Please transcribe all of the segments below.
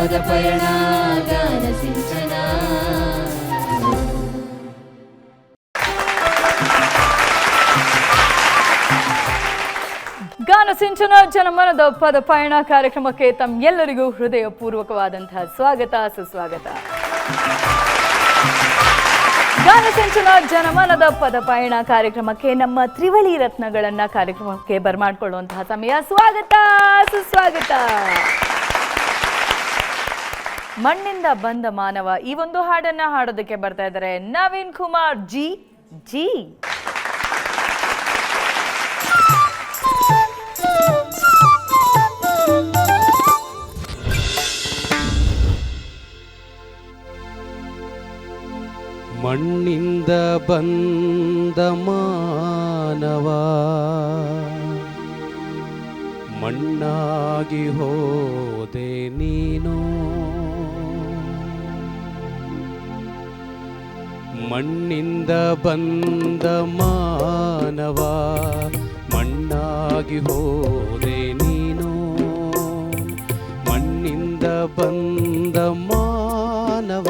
ಪದ ಪಯಣ ಗಾನ ಸಿಂಚನ. ಗಾನ ಸಿಂಚನ ಜನಮನದ ಪದ ಪಯಣ ಕಾರ್ಯಕ್ರಮಕ್ಕೆ ತಮ್ಮೆಲ್ಲರಿಗೂ ಹೃದಯ ಪೂರ್ವಕವಾದಂತಹ ಸ್ವಾಗತ ಸುಸ್ವಾಗತ. ಗಾನ ಸಿಂಚನ ಜನಮನದ ಪದ ಪಯಣ ಕಾರ್ಯಕ್ರಮಕ್ಕೆ ನಮ್ಮ ತ್ರಿವಳಿ ರತ್ನಗಳನ್ನ ಕಾರ್ಯಕ್ರಮಕ್ಕೆ ಬರಮಾಡಿಕೊಳ್ಳುವಂತಹ ಸಮಯ. ಸ್ವಾಗತ ಸುಸ್ವಾಗತ. ಮಣ್ಣಿಂದ ಬಂದ ಮಾನವ ಈ ಒಂದು ಹಾಡನ್ನ ಹಾಡೋದಕ್ಕೆ ಬರ್ತಾ ಇದ್ದಾರೆ ನವೀನ್ ಕುಮಾರ್ ಜಿ. ಮಣ್ಣಿಂದ ಬಂದ ಮಾನವ ಮಣ್ಣಾಗಿ ಹೋದೆ ನೀನು. ಮಣ್ಣಿಂದ ಬಂದ ಮಾನವ ಮಣ್ಣಾಗಿ ಹೋದೆ ನೀನು. ಮಣ್ಣಿಂದ ಬಂದ ಮಾನವ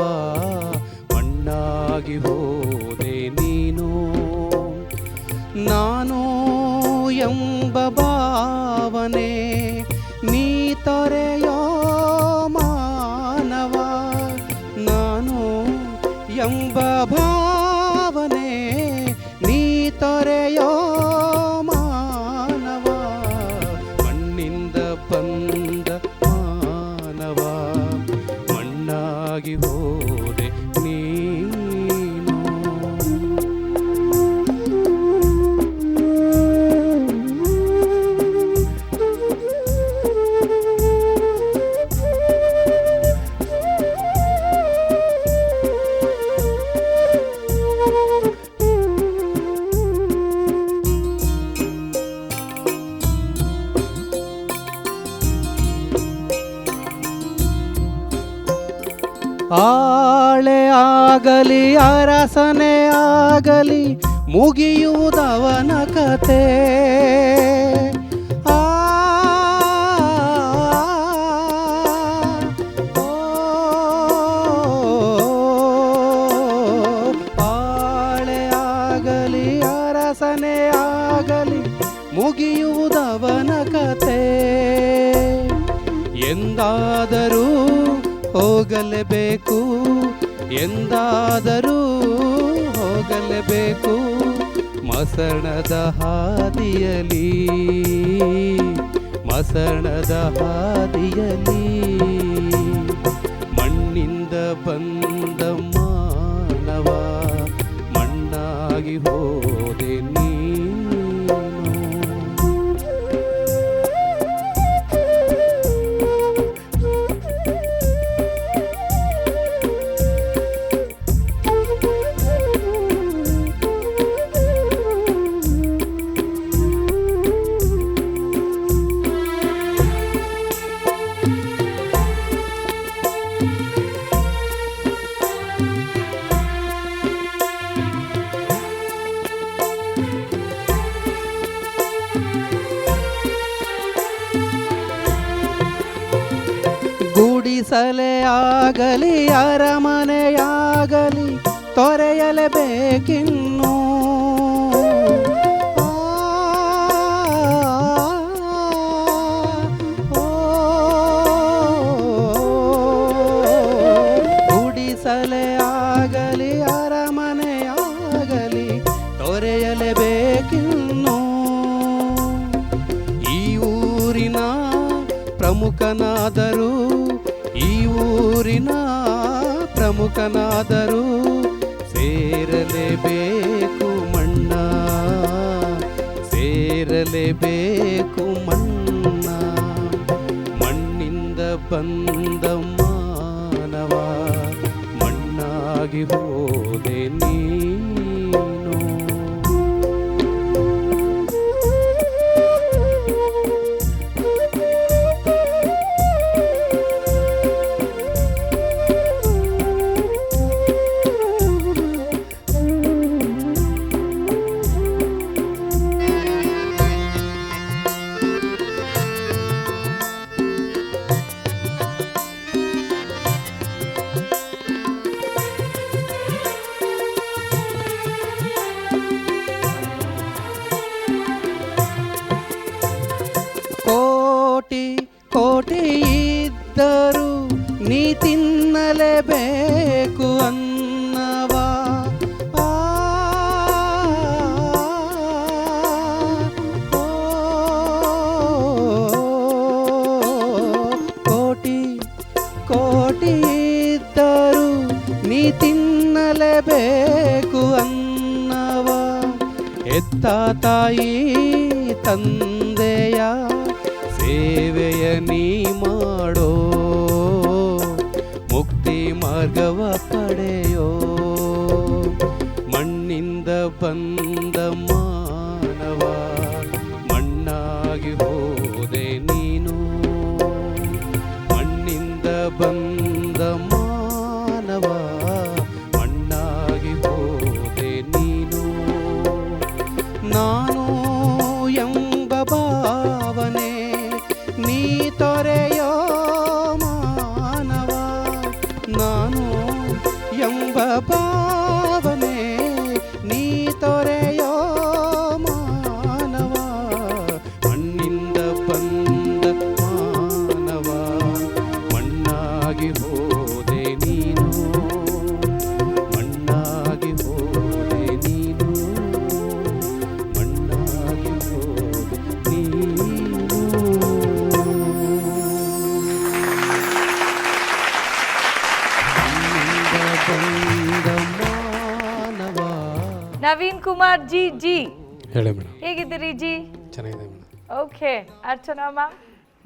ಮಣ್ಣಾಗಿ ಹೋದೆ ನೀನು. ನಾನು ಎಂಬ ಭಾವನೆ ನೀ ತೊರೆಯೋ ಮಾನವ. ನಾನು ಎಂಬ ಭಾವನೆ ನೀ ತೊರೆಯೋ ಮಾನವ. ಮಣ್ಣಿಂದ ಬಂದ ಮಾನವ ಮಣ್ಣಾಗಿ ಹೋದೆ ನೀನು. ಆಳೆ ಆಗಲಿ ಅರಸನೇ ಆಗಲಿ ಮುಗಿಯುವುದವನ ಕತೆ. ಆಳೆ ಆಗಲಿ ಅರಸನೇ ಆಗಲಿ ಮುಗಿಯುವುದವನ ಕತೆ. ಎಂದಾದರೂ ಹೋಗಲೇಬೇಕು, ಎಂದಾದರೂ ಹೋಗಲೇಬೇಕು ಮಸಣದ ಹಾದಿಯಲಿ, ಮಸಣದ ಹಾದಿಯಲಿ. ಮಣ್ಣಿಂದ ಬಂದ ಮಾನವ ಮಣ್ಣಾಗಿ ಹೋದೆ ನೀನು. ಗುಡಿಸಲೇ ಆಗಲಿ ಅರಮನೆಯಾಗಲಿ ತೊರೆಯಲೇಬೇಕಿನ್ನು. ಗುಡಿಸಲೇ ಆಗಲಿ ಅರಮನೆಯಾಗಲಿ ತೊರೆಯಲೇಬೇಕಿನ್ನು. ಈ ಊರಿನ ಪ್ರಮುಖನಾದರೂ, ಈ ಊರಿನ ಪ್ರಮುಖನಾದರೂ ಸೇರಲೇಬೇಕು ಮಣ್ಣ, ಸೇರಲೇಬೇಕು ಮಣ್ಣ. ಮಣ್ಣಿಂದ ಬಂದ ಮಾನವ ಮಣ್ಣಾಗಿ ಹೋದೆ ನೀನು. ಕೋಟಿ ಕೋಟಿ ಇದ್ದರೂ ನೀ ತಿನ್ನಲೇಬೇಕು ಅನ್ನವ. ಕೋಟಿ ಕೋಟಿ ಇದ್ದರೂ ನೀ ತಿನ್ನಲೇಬೇಕು ಅನ್ನವ. ಎತ್ತ ತಾಯಿ ತಂದೆಯ ಸೇವೆಯ ನೀ ಮಾಡೋ, ಮುಕ್ತಿ ಮಾರ್ಗವ ಪಡೆಯೋ. ಮಣ್ಣಿಂದ ಬಂದ ಮಾನವ ಮಣ್ಣಾಗಿ ಹೋದೆ ನೀನು. ಮಣ್ಣಿಂದ ಬಂದ ಮಾನವ ಮಣ್ಣಾಗಿ ಹೋದೆ ನೀನು. ನಾನು ಎಂಬ ಭಾವನೆ ನೀ ತೊರೆಯೋ ಮಾನವ. ನಾನು ಎಂಬ ಭಾವನೆ ನೀ ತೊರೆಯೋ ಮಾನವ. ಮಣ್ಣಿಂದ ಬಂದ ಮಾನವ ಮಣ್ಣಾಗಿ ಹೋದೆ ನೀನು. ಮಣ್ಣಾಗಿ ಹೋದೆ ನೀನು. ಮಣ್ಣಾಗಿ ಹೋದೆ ನೀನು. ನವೀನ್ ಕುಮಾರ್ ಜಿ ಜಿ ಹೇಳಿ ಮೇಡಮ್. ಹೇಗಿದ್ದೀರಿ ಜಿ? ಚೆನ್ನಾಗಿದೆ madam. Okay. Archana ma'am?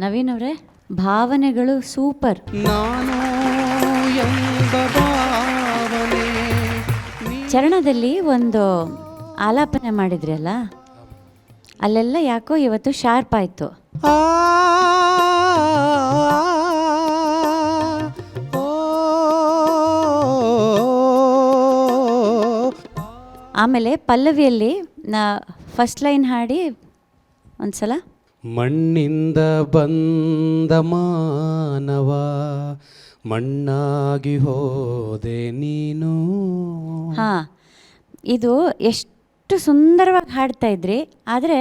Naveen ಅವರೇ, ಭಾವನೆಗಳು ಸೂಪರ್. ನಾನು ಎಂಬ ಭಾವನೆ ಚರಣದಲ್ಲಿ ಒಂದು ಆಲಾಪನೆ ಮಾಡಿದ್ರಿ ಅಲ್ಲ, ಅಲ್ಲೆಲ್ಲ ಯಾಕೋ ಇವತ್ತು ಶಾರ್ಪ್ ಆಯಿತು. ಆ ಆಮೇಲೆ ಪಲ್ಲವಿಯಲ್ಲಿ ಫಸ್ಟ್ ಲೈನ್ ಹಾಡಿ ಒಂದ್ಸಲ. ಮಣ್ಣಿಂದ ಬಂದ ಮಾನವ ಮಣ್ಣಾಗಿ ಹೋದೆ ನೀನು. ಹಾಂ, ಇದು ಎಷ್ಟು ಸುಂದರವಾಗಿ ಹಾಡ್ತಾ ಇದ್ರಿ. ಆದರೆ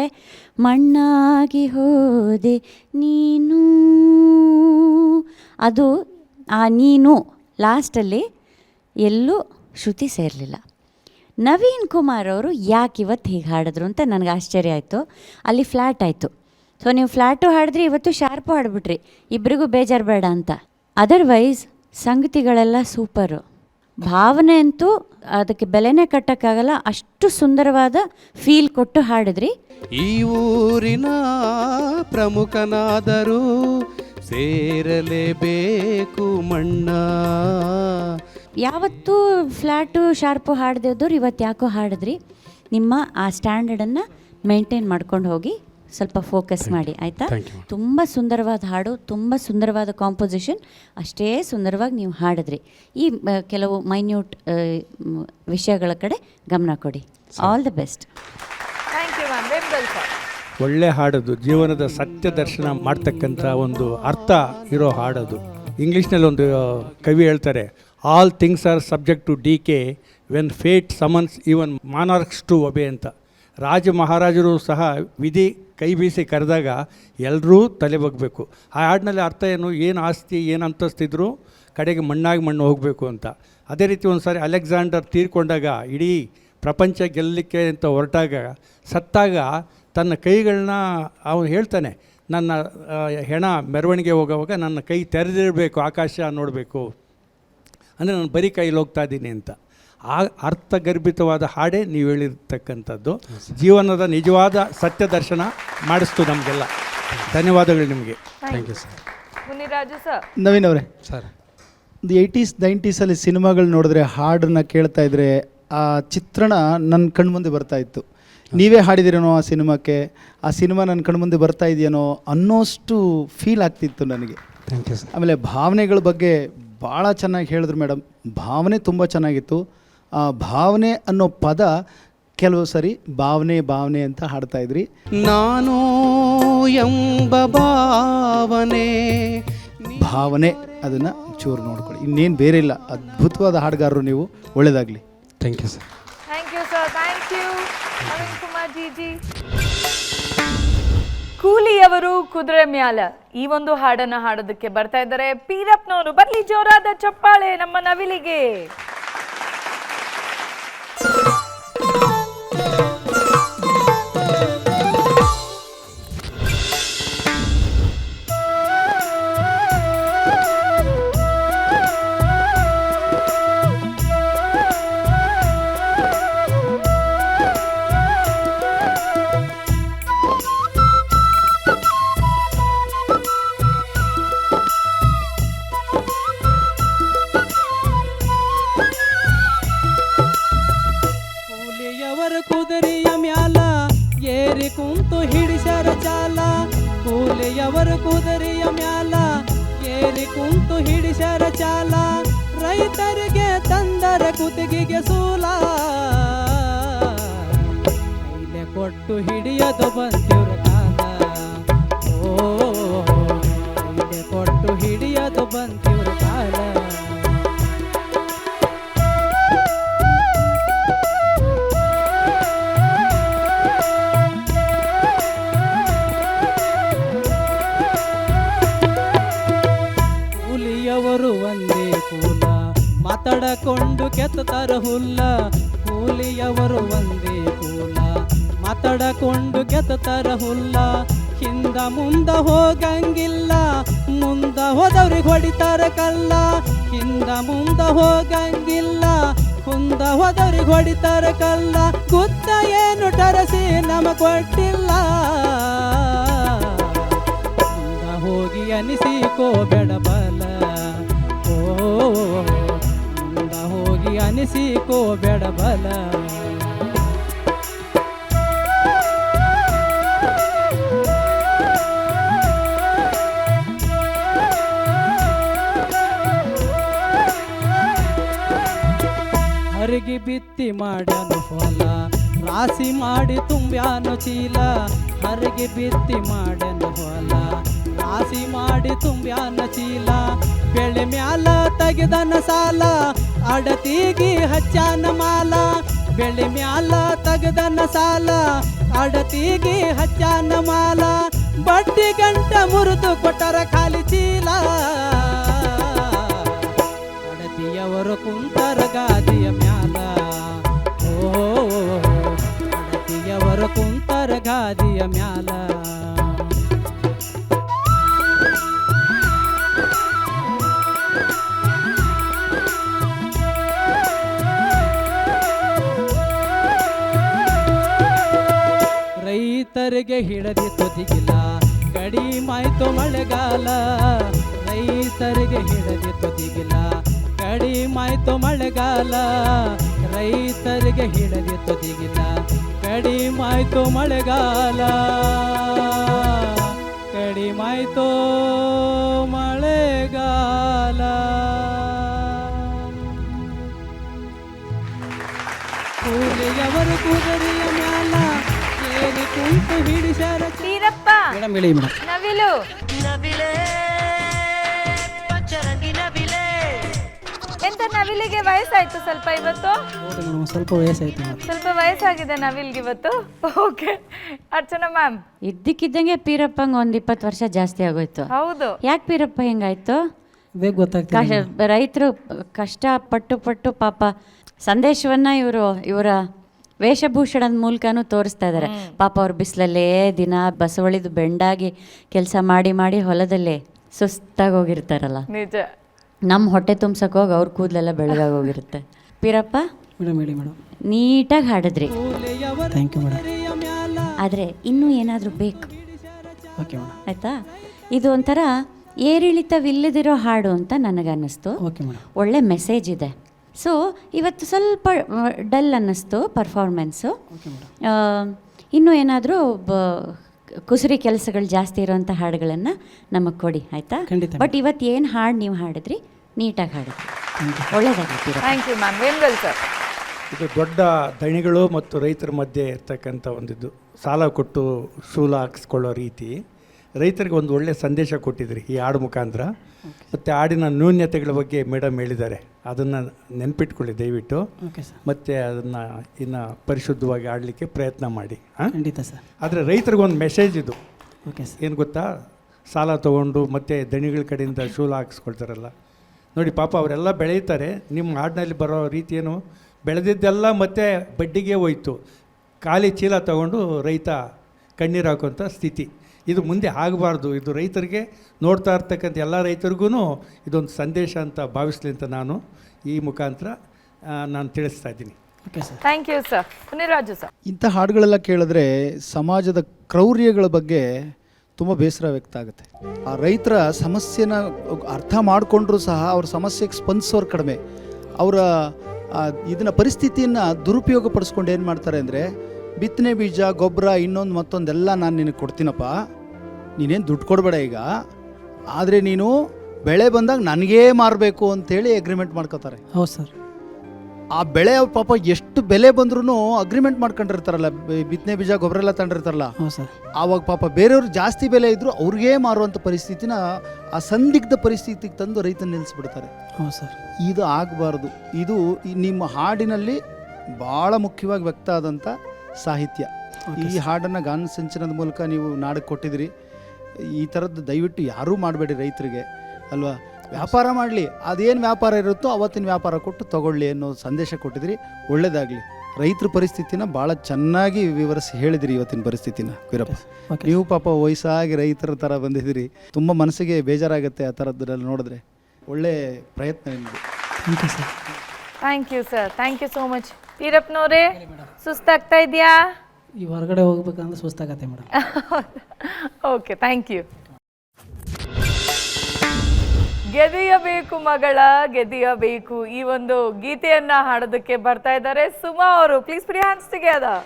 ಮಣ್ಣಾಗಿ ಹೋದೆ ನೀನು, ಅದು ಆ ನೀನು ಲಾಸ್ಟಲ್ಲಿ ಎಲ್ಲೂ ಶ್ರುತಿ ಸೇರಲಿಲ್ಲ. ನವೀನ್ ಕುಮಾರ್ ಅವರು ಯಾಕೆ ಇವತ್ತು ಹೀಗೆ ಹಾಡಿದ್ರು ಅಂತ ನನಗೆ ಆಶ್ಚರ್ಯ ಆಯಿತು. ಅಲ್ಲಿ ಫ್ಲ್ಯಾಟ್ ಆಯಿತು. ಸೊ ನೀವು ಫ್ಲ್ಯಾಟು ಹಾಡಿದ್ರಿ, ಇವತ್ತು ಶಾರ್ಪು ಹಾಡ್ಬಿಟ್ರಿ. ಇಬ್ಬರಿಗೂ ಬೇಜಾರು ಬೇಡ ಅಂತ. ಅದರ್ವೈಸ್ ಸಂಗತಿಗಳೆಲ್ಲ ಸೂಪರು. ಭಾವನೆ ಅಂತೂ ಅದಕ್ಕೆ ಬೆಲೆನೇ ಕಟ್ಟೋಕ್ಕಾಗಲ್ಲ, ಅಷ್ಟು ಸುಂದರವಾದ ಫೀಲ್ ಕೊಟ್ಟು ಹಾಡಿದ್ರಿ. ಈ ಊರಿನ ಪ್ರಮುಖನಾದರೂ ಸೇರಲೇಬೇಕು ಮಣ್ಣ. ಯಾವತ್ತೂ ಫ್ಲ್ಯಾಟು ಶಾರ್ಪು ಹಾಡದಿದ್ದವ್ರು ಇವತ್ತು ಯಾಕೋ ಹಾಡಿದ್ರಿ. ನಿಮ್ಮ ಆ ಸ್ಟ್ಯಾಂಡರ್ಡನ್ನು ಮೇಂಟೈನ್ ಮಾಡ್ಕೊಂಡು ಹೋಗಿ, ಸ್ವಲ್ಪ ಫೋಕಸ್ ಮಾಡಿ, ಆಯಿತಾ? ತುಂಬ ಸುಂದರವಾದ ಹಾಡು, ತುಂಬ ಸುಂದರವಾದ ಕಾಂಪೋಸಿಷನ್, ಅಷ್ಟೇ ಸುಂದರವಾಗಿ ನೀವು ಹಾಡಿದ್ರಿ. ಈ ಕೆಲವು ಮೈನ್ಯೂಟ್ ವಿಷಯಗಳ ಕಡೆ ಗಮನ ಕೊಡಿ. All the best. Thank you ma'am. ವೆಂಬಲ್ ಸರ್? ಒಳ್ಳೆ ಹಾಡೋದು, ಜೀವನದ ಸತ್ಯ ದರ್ಶನ ಮಾಡ್ತಕ್ಕಂಥ ಒಂದು ಅರ್ಥ ಇರೋ ಹಾಡೋದು. ಇಂಗ್ಲೀಷ್ನಲ್ಲಿ ಒಂದು ಕವಿ ಹೇಳ್ತಾರೆ, all things are subject to decay when fate summons even monarchs to obey ಅಂತ. ರಾಜ ಮಹಾರಾಜರು ಸಹ ವಿಧಿ ಕೈ ಬೀಸಿ ಕರೆದಾಗ ಎಲ್ಲರೂ ತಲೆ ಬಗ್ಬೇಕು. ಆ ಹಾಡಿನಲ್ಲಿ ಅರ್ಥ ಏನು ಆಸ್ತಿ ಏನು ಅಂತಸ್ತಿದ್ರು ಕಡೆಗೆ ಮಣ್ಣಾಗಿ ಮಣ್ಣು ಹೋಗಬೇಕು ಅಂತ. ಅದೇ ರೀತಿ ಒಂದು ಸಾರಿ ಅಲೆಕ್ಸಾಂಡರ್ ತೀರ್ಕೊಂಡಾಗ, ಇಡೀ ಪ್ರಪಂಚ ಗೆಲ್ಲಲಿಕ್ಕೆ ಅಂತ ಹೊರಟಾಗ, ಸತ್ತಾಗ ತನ್ನ ಕೈಗಳನ್ನ ಅವನು ಹೇಳ್ತಾನೆ, ನನ್ನ ಹೆಣ ಮೆರವಣಿಗೆ ಹೋಗೋವಾಗ ನನ್ನ ಕೈ ತೆರೆದಿರಬೇಕು, ಆಕಾಶ ನೋಡಬೇಕು, ಅಂದರೆ ನಾನು ಬರೀ ಕೈಲಿ ಹೋಗ್ತಾ ಇದ್ದೀನಿ ಅಂತ. ಆ ಅರ್ಥಗರ್ಭಿತವಾದ ಹಾಡೇ ನೀವು ಹೇಳಿರ್ತಕ್ಕಂಥದ್ದು. ಜೀವನದ ನಿಜವಾದ ಸತ್ಯ ದರ್ಶನ ಮಾಡಿಸ್ತು ನಮಗೆಲ್ಲ. ಧನ್ಯವಾದಗಳು ನಿಮಗೆ. Thank you sir. Muniraju sir? Naveen ಅವರೇ, ಸರ್, ಒಂದು 80s 90sಲ್ಲಿ ಸಿನಿಮಾಗಳು ನೋಡಿದ್ರೆ ಹಾಡನ್ನ ಕೇಳ್ತಾ ಇದ್ರೆ ಆ ಚಿತ್ರಣ ನನ್ನ ಕಣ್ಮುಂದೆ ಬರ್ತಾ ಇತ್ತು. ನೀವೇ ಹಾಡಿದಿರೇನೋ ಆ ಸಿನಿಮಾಕ್ಕೆ, ಆ ಸಿನಿಮಾ ನನ್ನ ಕಣ್ಮುಂದೆ ಬರ್ತಾ ಇದೆಯೇನೋ ಅನ್ನೋಷ್ಟು ಫೀಲ್ ಆಗ್ತಿತ್ತು ನನಗೆ. Thank you sir. ಆಮೇಲೆ ಭಾವನೆಗಳ ಬಗ್ಗೆ ಭಾಳ ಚೆನ್ನಾಗಿ ಹೇಳಿದ್ರು ಮೇಡಮ್. ಭಾವನೆ ತುಂಬ ಚೆನ್ನಾಗಿತ್ತು. ಆ ಭಾವನೆ ಅನ್ನೋ ಪದ ಕೆಲವು ಸರಿ ಭಾವನೆ ಭಾವನೆ ಅಂತ ಹಾಡ್ತಾ ಇದ್ರಿ. ನಾನು ಎಂಬ ಭಾವನೆ ಭಾವನೆ ಅದನ್ನು ಚೂರು ನೋಡ್ಕೊಳ್ಳಿ, ಇನ್ನೇನು ಬೇರೆ ಇಲ್ಲ. ಅದ್ಭುತವಾದ ಹಾಡುಗಾರರು ನೀವು, ಒಳ್ಳೆಯದಾಗಲಿ. Thank you sir. Thank you sir. Thank you Naveen Kumar ji ji. ಕೂಲಿಯವರು ಕುದುರೆ ಮ್ಯಾಲ ಈ ಒಂದು ಹಾಡನ್ನ ಹಾಡೋದಕ್ಕೆ ಬರ್ತಾ ಇದ್ದಾರೆ ಪೀರಪ್ಪನವರು. ಬರ್ಲಿ ಜೋರಾದ ಚಪ್ಪಾಳೆ ನಮ್ಮ ನವಿಲಿಗೆ. ಕುದುರೆಯ ಮ್ಯಾಲ ಏರಿ ಕುಂತು ಹಿಡಿಸರ ಚಾಲ, ಕೂಲಿಯವರ ಕುದುರೆಯ ಮ್ಯಾಲ ಏರಿ ಕುಂತು ಹಿಡಿಸರ ಚಾಲ, ರೈತರಿಗೆ ತಂದರ ಕುತ್ತಿಗೆಗೆ ಸೂಲ, ಕೈಲೆ ಕೊಟ್ಟು ಹಿಡಿಯದು ಬಂದಿವ್ರ ಕಾಲ, ಓ ಕೈಲೆ ಕೊಟ್ಟು ಹಿಡಿಯದು ಬಂದಿವ್ರ ಕಾಲ. ಒಂದೇ ಕೂಲ ಮಾತಾಡಕೊಂಡು ಕೆತ್ತತರ ಹುಲ್ಲ, ಕೂಲಿಯವರು ಒಂದೇ ಕೂಲ ಮಾತಾಡಕೊಂಡು ಕೆತ್ತತರ ಹುಲ್ಲ, ಹಿಂದ ಮುಂದ ಹೋಗಂಗಿಲ್ಲ ಮುಂದ ಹೋದವ್ರಿಗೆ ಹೊಡಿತಾರ ಕಲ್ಲ, ಹಿಂದ ಮುಂದ ಹೋಗಂಗಿಲ್ಲ ಮುಂದ ಹೋದವ್ರಿಗೆ ಹೊಡಿತಾರ ಕಲ್ಲ, ಗುತ್ತ ಏನು ಟರಸಿ ನಮ ಕೊಟ್ಟಿಲ್ಲ, ಮುಂದ ಹೋಗಿ ಅನಿಸಿಕೋಬೇಡ ಬಲ, ಮುಂದ ಹೋಗಿ ಅನಿಸಿಕೋಬೇಡ ಬಲ. ಹರಗಿ ಬಿತ್ತಿ ಮಾಡ್ಯಾನು ಹೊಲ ರಾಶಿ ಮಾಡಿ ತುಂಬ್ಯಾನು ಚೀಲ, ಹರಗಿ ಬಿತ್ತಿ ಮಾಡ್ಯಾನು ಹೊಲ ರಾಶಿ ಮಾಡಿ ತುಂಬ್ಯಾನ ಚೀಲ, ಬೆಳೆ ಮ್ಯಾಲ ತೆಗೆದನ ಸಾಲ ಅಡತಿಗಿ ಹಚ್ಚಾನ ಮಾಲ, ಬೆಳೆ ಮ್ಯಾಲ ತೆಗೆದನ ಸಾಲ ಅಡತಿಗಿ ಹಚ್ಚಾನ ಮಾಲ, ಬಡ್ಡಿ ಗಂಟ ಮುರಿದು ಕೊಟ್ಟರ ಖಾಲಿ ಚೀಲ, ಅಡತಿಯವರು ಕುಂತರ ಗಾದಿಯ ಮ್ಯಾಲ, ಓ ಅಡತಿಯವರು ಕುಂತರ ಗಾದಿಯ ಮ್ಯಾಲ. ರೈತರಿಗೆ ಹಿಡದಿತ್ತು ದಿಗಿಲ ಕಡಿಮಾಯ್ತು ಮಳೆಗಾಲ, ರೈತರಿಗೆ ಹಿಡದಿತ್ತು ದಿಗಿಲ ಕಡಿಮಾಯ್ತು ಮಳೆಗಾಲ, ರೈತರಿಗೆ ಹಿಡದಿತ್ತು ದಿಗಿಲ ಕಡಿಮಾಯ್ತು ಮಳೆಗಾಲ, ಕಡಿಮಾಯ್ತು ಮಳೆಗಾಲ. ಕೂಲಿಯವರು ಕುದುರೆಯ ಮ್ಯಾಲ ಏರಿ ಕುಂತು ಹಿಡಿಸರ. ಪೀರಪ್ಪ ಮೇಡಮ್ ಹೇಳಿ ಮೇಡಮ್. ನವಿಲು ಎಂತ ನವಿಲಿಗೆ ವಯಸ್ಸಾಯ್ತು ಸ್ವಲ್ಪ ಇವತ್ತು? ಹೌದು ಮೇಡಮ್, ಸ್ವಲ್ಪ ವಯಸ್ಸಾಯ್ತು ಮೇಡಮ್. ಸ್ವಲ್ಪ ವಯಸ್ಸಾಗಿದೆ ನವಿಲ್ಗೆ ಇವತ್ತು. Okay Archana ma'am. ಇದ್ದಕ್ಕಿದ್ದಂಗೆ ಪೀರಪ್ಪಂಗೆ ಒಂದು 20 ವರ್ಷ ಜಾಸ್ತಿ ಆಗೋಯ್ತು. ಹೌದು, ಯಾಕೆ ಪೀರಪ್ಪ ಹಿಂಗಾಯ್ತು? ಬೇಗ ಗೊತ್ತಾಗ್ತದೆ. ರೈತರು ಕಷ್ಟಪಟ್ಟು ಪಾಪ ಸಂದೇಶವನ್ನ ಇವರ ವೇಷಭೂಷಣದ ಮೂಲಕನೂ ತೋರಿಸ್ತಾ ಇದ್ದಾರೆ. ಪಾಪ ಅವ್ರ ಬಿಸಿಲಲ್ಲೇ ದಿನ ಬಸವಳಿದು ಬೆಂಡಾಗಿ ಕೆಲಸ ಮಾಡಿ ಹೊಲದಲ್ಲೇ ಸುಸ್ತಾಗಿ ಹೋಗಿರ್ತಾರಲ್ಲ. ನಿಜ. ನಮ್ಮ ಹೊಟ್ಟೆ ತುಂಬ್ಸಕ್ಕೆ ಹೋಗಿ ಅವ್ರ ಕೂದಲೆಲ್ಲ ಬೆಳಗಾಗೋಗಿರುತ್ತೆ. ಪೀರಪ್ಪ ಮೇಡಮ್ ಹೇಳಿ ಮೇಡಮ್. ನೀಟಾಗಿ ಹಾಡಿದ್ರಿ, ಥ್ಯಾಂಕ್ ಯು ಮೇಡಮ್. ಆದರೆ ಇನ್ನೂ ಏನಾದರೂ ಬೇಕು, ಓಕೆ ಮೇಡಮ್. ಆಯಿತಾ? ಇದು ಒಂಥರ ಏರಿಳಿತವಿಲ್ಲದಿರೋ ಹಾಡು ಅಂತ ನನಗನ್ನಿಸ್ತು. Okay madam. ಒಳ್ಳೆ ಮೆಸೇಜ್ ಇದೆ. ಸೊ ಇವತ್ತು ಸ್ವಲ್ಪ ಡಲ್ ಅನ್ನಿಸ್ತು ಪರ್ಫಾರ್ಮೆನ್ಸು. Okay madam. ಇನ್ನೂ ಏನಾದರೂ ಕುಸುರಿ ಕೆಲಸಗಳು ಜಾಸ್ತಿ ಇರೋವಂಥ ಹಾಡುಗಳನ್ನು ನಮಗೆ ಕೊಡಿ, ಆಯಿತಾ? ಖಂಡಿತ. ಬಟ್ ಇವತ್ತು ಏನು ಹಾಡು ನೀವು ಹಾಡಿದ್ರಿ, ನೀಟಾಗಿ ಹಾಡಿದ್ರಿ, ಒಳ್ಳೆಯದಾಗಿ. Thank you ma'am. ವೇನ್ವೆಲ್ ಸರ್. ಇದು ದೊಡ್ಡ ದಣಿಗಳು ಮತ್ತು ರೈತರ ಮಧ್ಯೆ ಇರ್ತಕ್ಕಂಥ ಒಂದಿದ್ದು ಸಾಲ ಕೊಟ್ಟು ಶೂಲ ಹಾಕಿಸ್ಕೊಳ್ಳೋ ರೀತಿ, ರೈತರಿಗೆ ಒಂದು ಒಳ್ಳೆಯ ಸಂದೇಶ ಕೊಟ್ಟಿದ್ರಿ ಈ ಹಾಡು ಮುಖಾಂತರ. ಮತ್ತು ಹಾಡಿನ ನ್ಯೂನ್ಯತೆಗಳ ಬಗ್ಗೆ ಮೇಡಮ್ ಹೇಳಿದ್ದಾರೆ, ಅದನ್ನು ನೆನ್ಪಿಟ್ಕೊಳ್ಳಿ ದಯವಿಟ್ಟು. Okay sir. ಮತ್ತು ಅದನ್ನು ಇನ್ನು ಪರಿಶುದ್ಧವಾಗಿ ಆಡಲಿಕ್ಕೆ ಪ್ರಯತ್ನ ಮಾಡಿ. ಖಂಡಿತ ಸರ್. ಆದರೆ ರೈತರಿಗೊಂದು ಮೆಸೇಜ್ ಇದು, ಓಕೆ ಸರ್. ಏನು ಗೊತ್ತಾ, ಸಾಲ ತೊಗೊಂಡು ಮತ್ತೆ ದಣಿಗಳ ಕಡೆಯಿಂದ ಶೂಲ ಹಾಕಿಸ್ಕೊಳ್ತಾರಲ್ಲ ನೋಡಿ, ಪಾಪ ಅವರೆಲ್ಲ ಬೆಳೀತಾರೆ. ನಿಮ್ಮ ಹಾಡಿನಲ್ಲಿ ಬರೋ ರೀತಿ ಏನು, ಬೆಳೆದಿದ್ದೆಲ್ಲ ಮತ್ತೆ ಬಡ್ಡಿಗೆ ಹೋಯ್ತು, ಖಾಲಿ ಚೀಲ ತಗೊಂಡು ರೈತ ಕಣ್ಣೀರು ಹಾಕುವಂಥ ಸ್ಥಿತಿ. ಇದು ಮುಂದೆ ಆಗಬಾರ್ದು. ಇದು ರೈತರಿಗೆ, ನೋಡ್ತಾ ಇರ್ತಕ್ಕಂಥ ಎಲ್ಲ ರೈತರಿಗೂ ಇದೊಂದು ಸಂದೇಶ ಅಂತ ಭಾವಿಸ್ಲಿ ಅಂತ ನಾನು ಈ ಮುಖಾಂತರ ನಾನು ತಿಳಿಸ್ತಾ ಇದ್ದೀನಿ. Okay sir. Thank you sir. Muniraju sir. ಇಂಥ ಹಾಡುಗಳೆಲ್ಲ ಕೇಳಿದ್ರೆ ಸಮಾಜದ ಕ್ರೌರ್ಯಗಳ ಬಗ್ಗೆ ತುಂಬ ಬೇಸರ ವ್ಯಕ್ತ ಆಗುತ್ತೆ. ಆ ರೈತರ ಸಮಸ್ಯೆನ ಅರ್ಥ ಮಾಡಿಕೊಂಡ್ರೂ ಸಹ ಅವ್ರ ಸಮಸ್ಯೆಗೆ ಸ್ಪಂದಿಸೋರು ಕಡಿಮೆ. ಅವರ ಇದನ್ನು ಪರಿಸ್ಥಿತಿಯನ್ನು ದುರುಪಯೋಗ ಪಡಿಸ್ಕೊಂಡು ಏನು ಮಾಡ್ತಾರೆ ಅಂದರೆ, ಬಿತ್ತನೆ ಬೀಜ, ಗೊಬ್ಬರ, ಇನ್ನೊಂದು ಮತ್ತೊಂದೆಲ್ಲ ನಾನು ನಿನಗೆ ಕೊಡ್ತೀನಪ್ಪ, ನೀನೇನು ದುಡ್ಡು ಕೊಡಬೇಡ ಈಗ, ಆದರೆ ನೀನು ಬೆಳೆ ಬಂದಾಗ ನನಗೇ ಮಾರಬೇಕು ಅಂತೇಳಿ ಅಗ್ರಿಮೆಂಟ್ ಮಾಡ್ಕೋತಾರೆ. ಹೌದು ಸರ್. ಆ ಬೆಳೆ ಪಾಪ ಎಷ್ಟು ಬೆಲೆ ಬಂದ್ರೂ ಅಗ್ರಿಮೆಂಟ್ ಮಾಡ್ಕೊಂಡಿರ್ತಾರಲ್ಲ, ಬಿತ್ತನೆ ಬೀಜ ಗೊಬ್ಬರ ಎಲ್ಲ ತಗೊಂಡಿರ್ತಾರಲ್ಲ, ಹೌದು ಸರ್. ಆವಾಗ ಪಾಪ ಬೇರೆಯವ್ರು ಜಾಸ್ತಿ ಬೆಲೆ ಇದ್ದರೂ ಅವ್ರಿಗೇ ಮಾರುವಂಥ ಪರಿಸ್ಥಿತಿನ ಆ ಸಂದಿಗ್ಧ ಪರಿಸ್ಥಿತಿಗೆ ತಂದು ರೈತನ ನಿಲ್ಲಿಸ್ಬಿಡ್ತಾರೆ. ಹೌದು ಸರ್. ಇದು ಆಗಬಾರ್ದು. ಇದು ನಿಮ್ಮ ಹಾಡಿನಲ್ಲಿ ಭಾಳ ಮುಖ್ಯವಾಗಿ ವ್ಯಕ್ತ ಆದಂಥ ಸಾಹಿತ್ಯ. ಈ ಹಾಡನ್ನು ಗಾನ ಸಿಂಚನದ ಮೂಲಕ ನೀವು ನಾಡಿಗೆ ಕೊಟ್ಟಿದ್ದೀರಿ. ಈ ಥರದ್ದು ದಯವಿಟ್ಟು ಯಾರೂ ಮಾಡಬೇಡಿ ರೈತರಿಗೆ, ಅಲ್ವಾ? ವ್ಯಾಪಾರ ಮಾಡಲಿ, ಅದೇನು ವ್ಯಾಪಾರ ಇರುತ್ತೋ ಅವತ್ತಿನ ವ್ಯಾಪಾರ ಕೊಟ್ಟು ತಗೊಳ್ಳಿ ಅನ್ನೋ ಸಂದೇಶ ಕೊಟ್ಟಿದ್ದೀರಿ. ಒಳ್ಳೆಯದಾಗಲಿ. ರೈತರ ಪರಿಸ್ಥಿತಿನ ಭಾಳ ಚೆನ್ನಾಗಿ ವಿವರಿಸಿ ಹೇಳಿದಿರಿ ಇವತ್ತಿನ ಪರಿಸ್ಥಿತಿನ ವೀರಪ್ಪ. ನೀವು ಪಾಪ ವಯಸ್ಸಾಗಿ ರೈತರ ಥರ ಬಂದಿದ್ದೀರಿ. ತುಂಬ ಮನಸ್ಸಿಗೆ ಬೇಜಾರಾಗುತ್ತೆ ಆ ಥರದ್ದೆಲ್ಲ ನೋಡಿದ್ರೆ. ಒಳ್ಳೆ ಪ್ರಯತ್ನ ನಿಮ್ಮದು. Thank you sir. Thank you sir. Thank you so much. ವೀರಪ್ಪನವರೇ, ಸುಸ್ತಾಗ್ತಾ ಇದೆಯಾ? ಈ ಹೊರಗಡೆ ಹೋಗ್ಬೇಕಂದ್ರೆ ಸುಸ್ತಾಗತ್ತೆ ಮೇಡಮ್. Okay, thank you. ಗೆದಿಯಬೇಕು ಮಗಳ ಗೆದಿಯಬೇಕು, ಈ ಒಂದು ಗೀತೆಯನ್ನ ಹಾಡೋದಕ್ಕೆ ಬರ್ತಾ ಇದ್ದಾರೆ ಸುಮಾ ಅವರು. Please Priya hands together.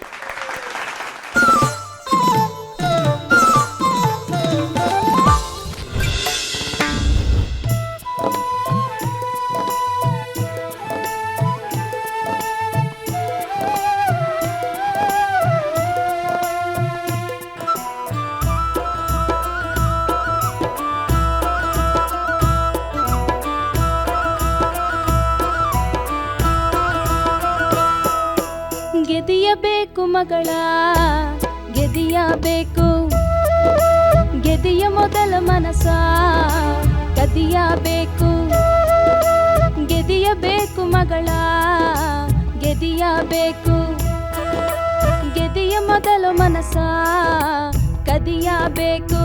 ಗೆದಿಯಬೇಕು ಮಗಳ ಗೆದಿಯಬೇಕು, ಗೆದಿಯ ಮೊದಲ ಮನಸ ಕದಿಯಬೇಕು. ಗೆದಿಯಬೇಕು ಮಗಳ ಗೆದಿಯಬೇಕು, ಗೆದಿಯ ಮೊದಲ ಮನಸ ಕದಿಯಬೇಕು.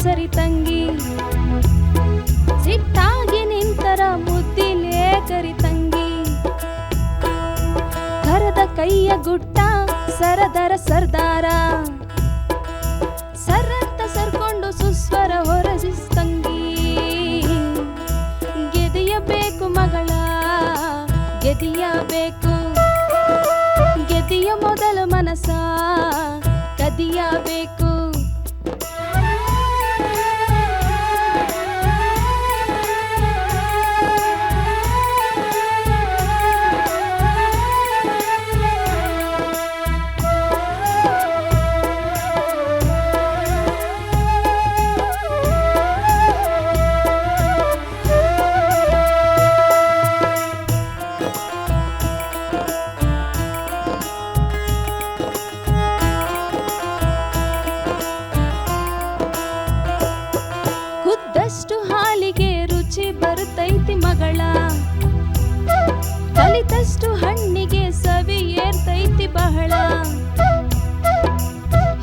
ಸರಿ ತಂಗಿ, ಸಿಟ್ಟಾಗಿ ನಿಂತರ ಮುದ್ದಿಲೇ ಕರಿ ತಂಗಿ. ಕರದ ಕೈಯ ಗುಟ್ಟ ಸರದರ ಸರ್ದಾರ, ಸರಂತ ಸರ್ಕೊಂಡು ಸುಸ್ವರ ಹೊರಸಿಸ್ ತಂಗಿ. ಗೆದಿಯಬೇಕು ಮಗಳ ಗೆದಿಯಬೇಕು, ಗೆದಿಯ ಮೊದಲ ಮನಸ ಕದಿಯಬೇಕು. ಕಲಿತಷ್ಟು ಹಣ್ಣಿಗೆ ಸವಿ ಏರ್ತೈತಿ ಬಹಳ.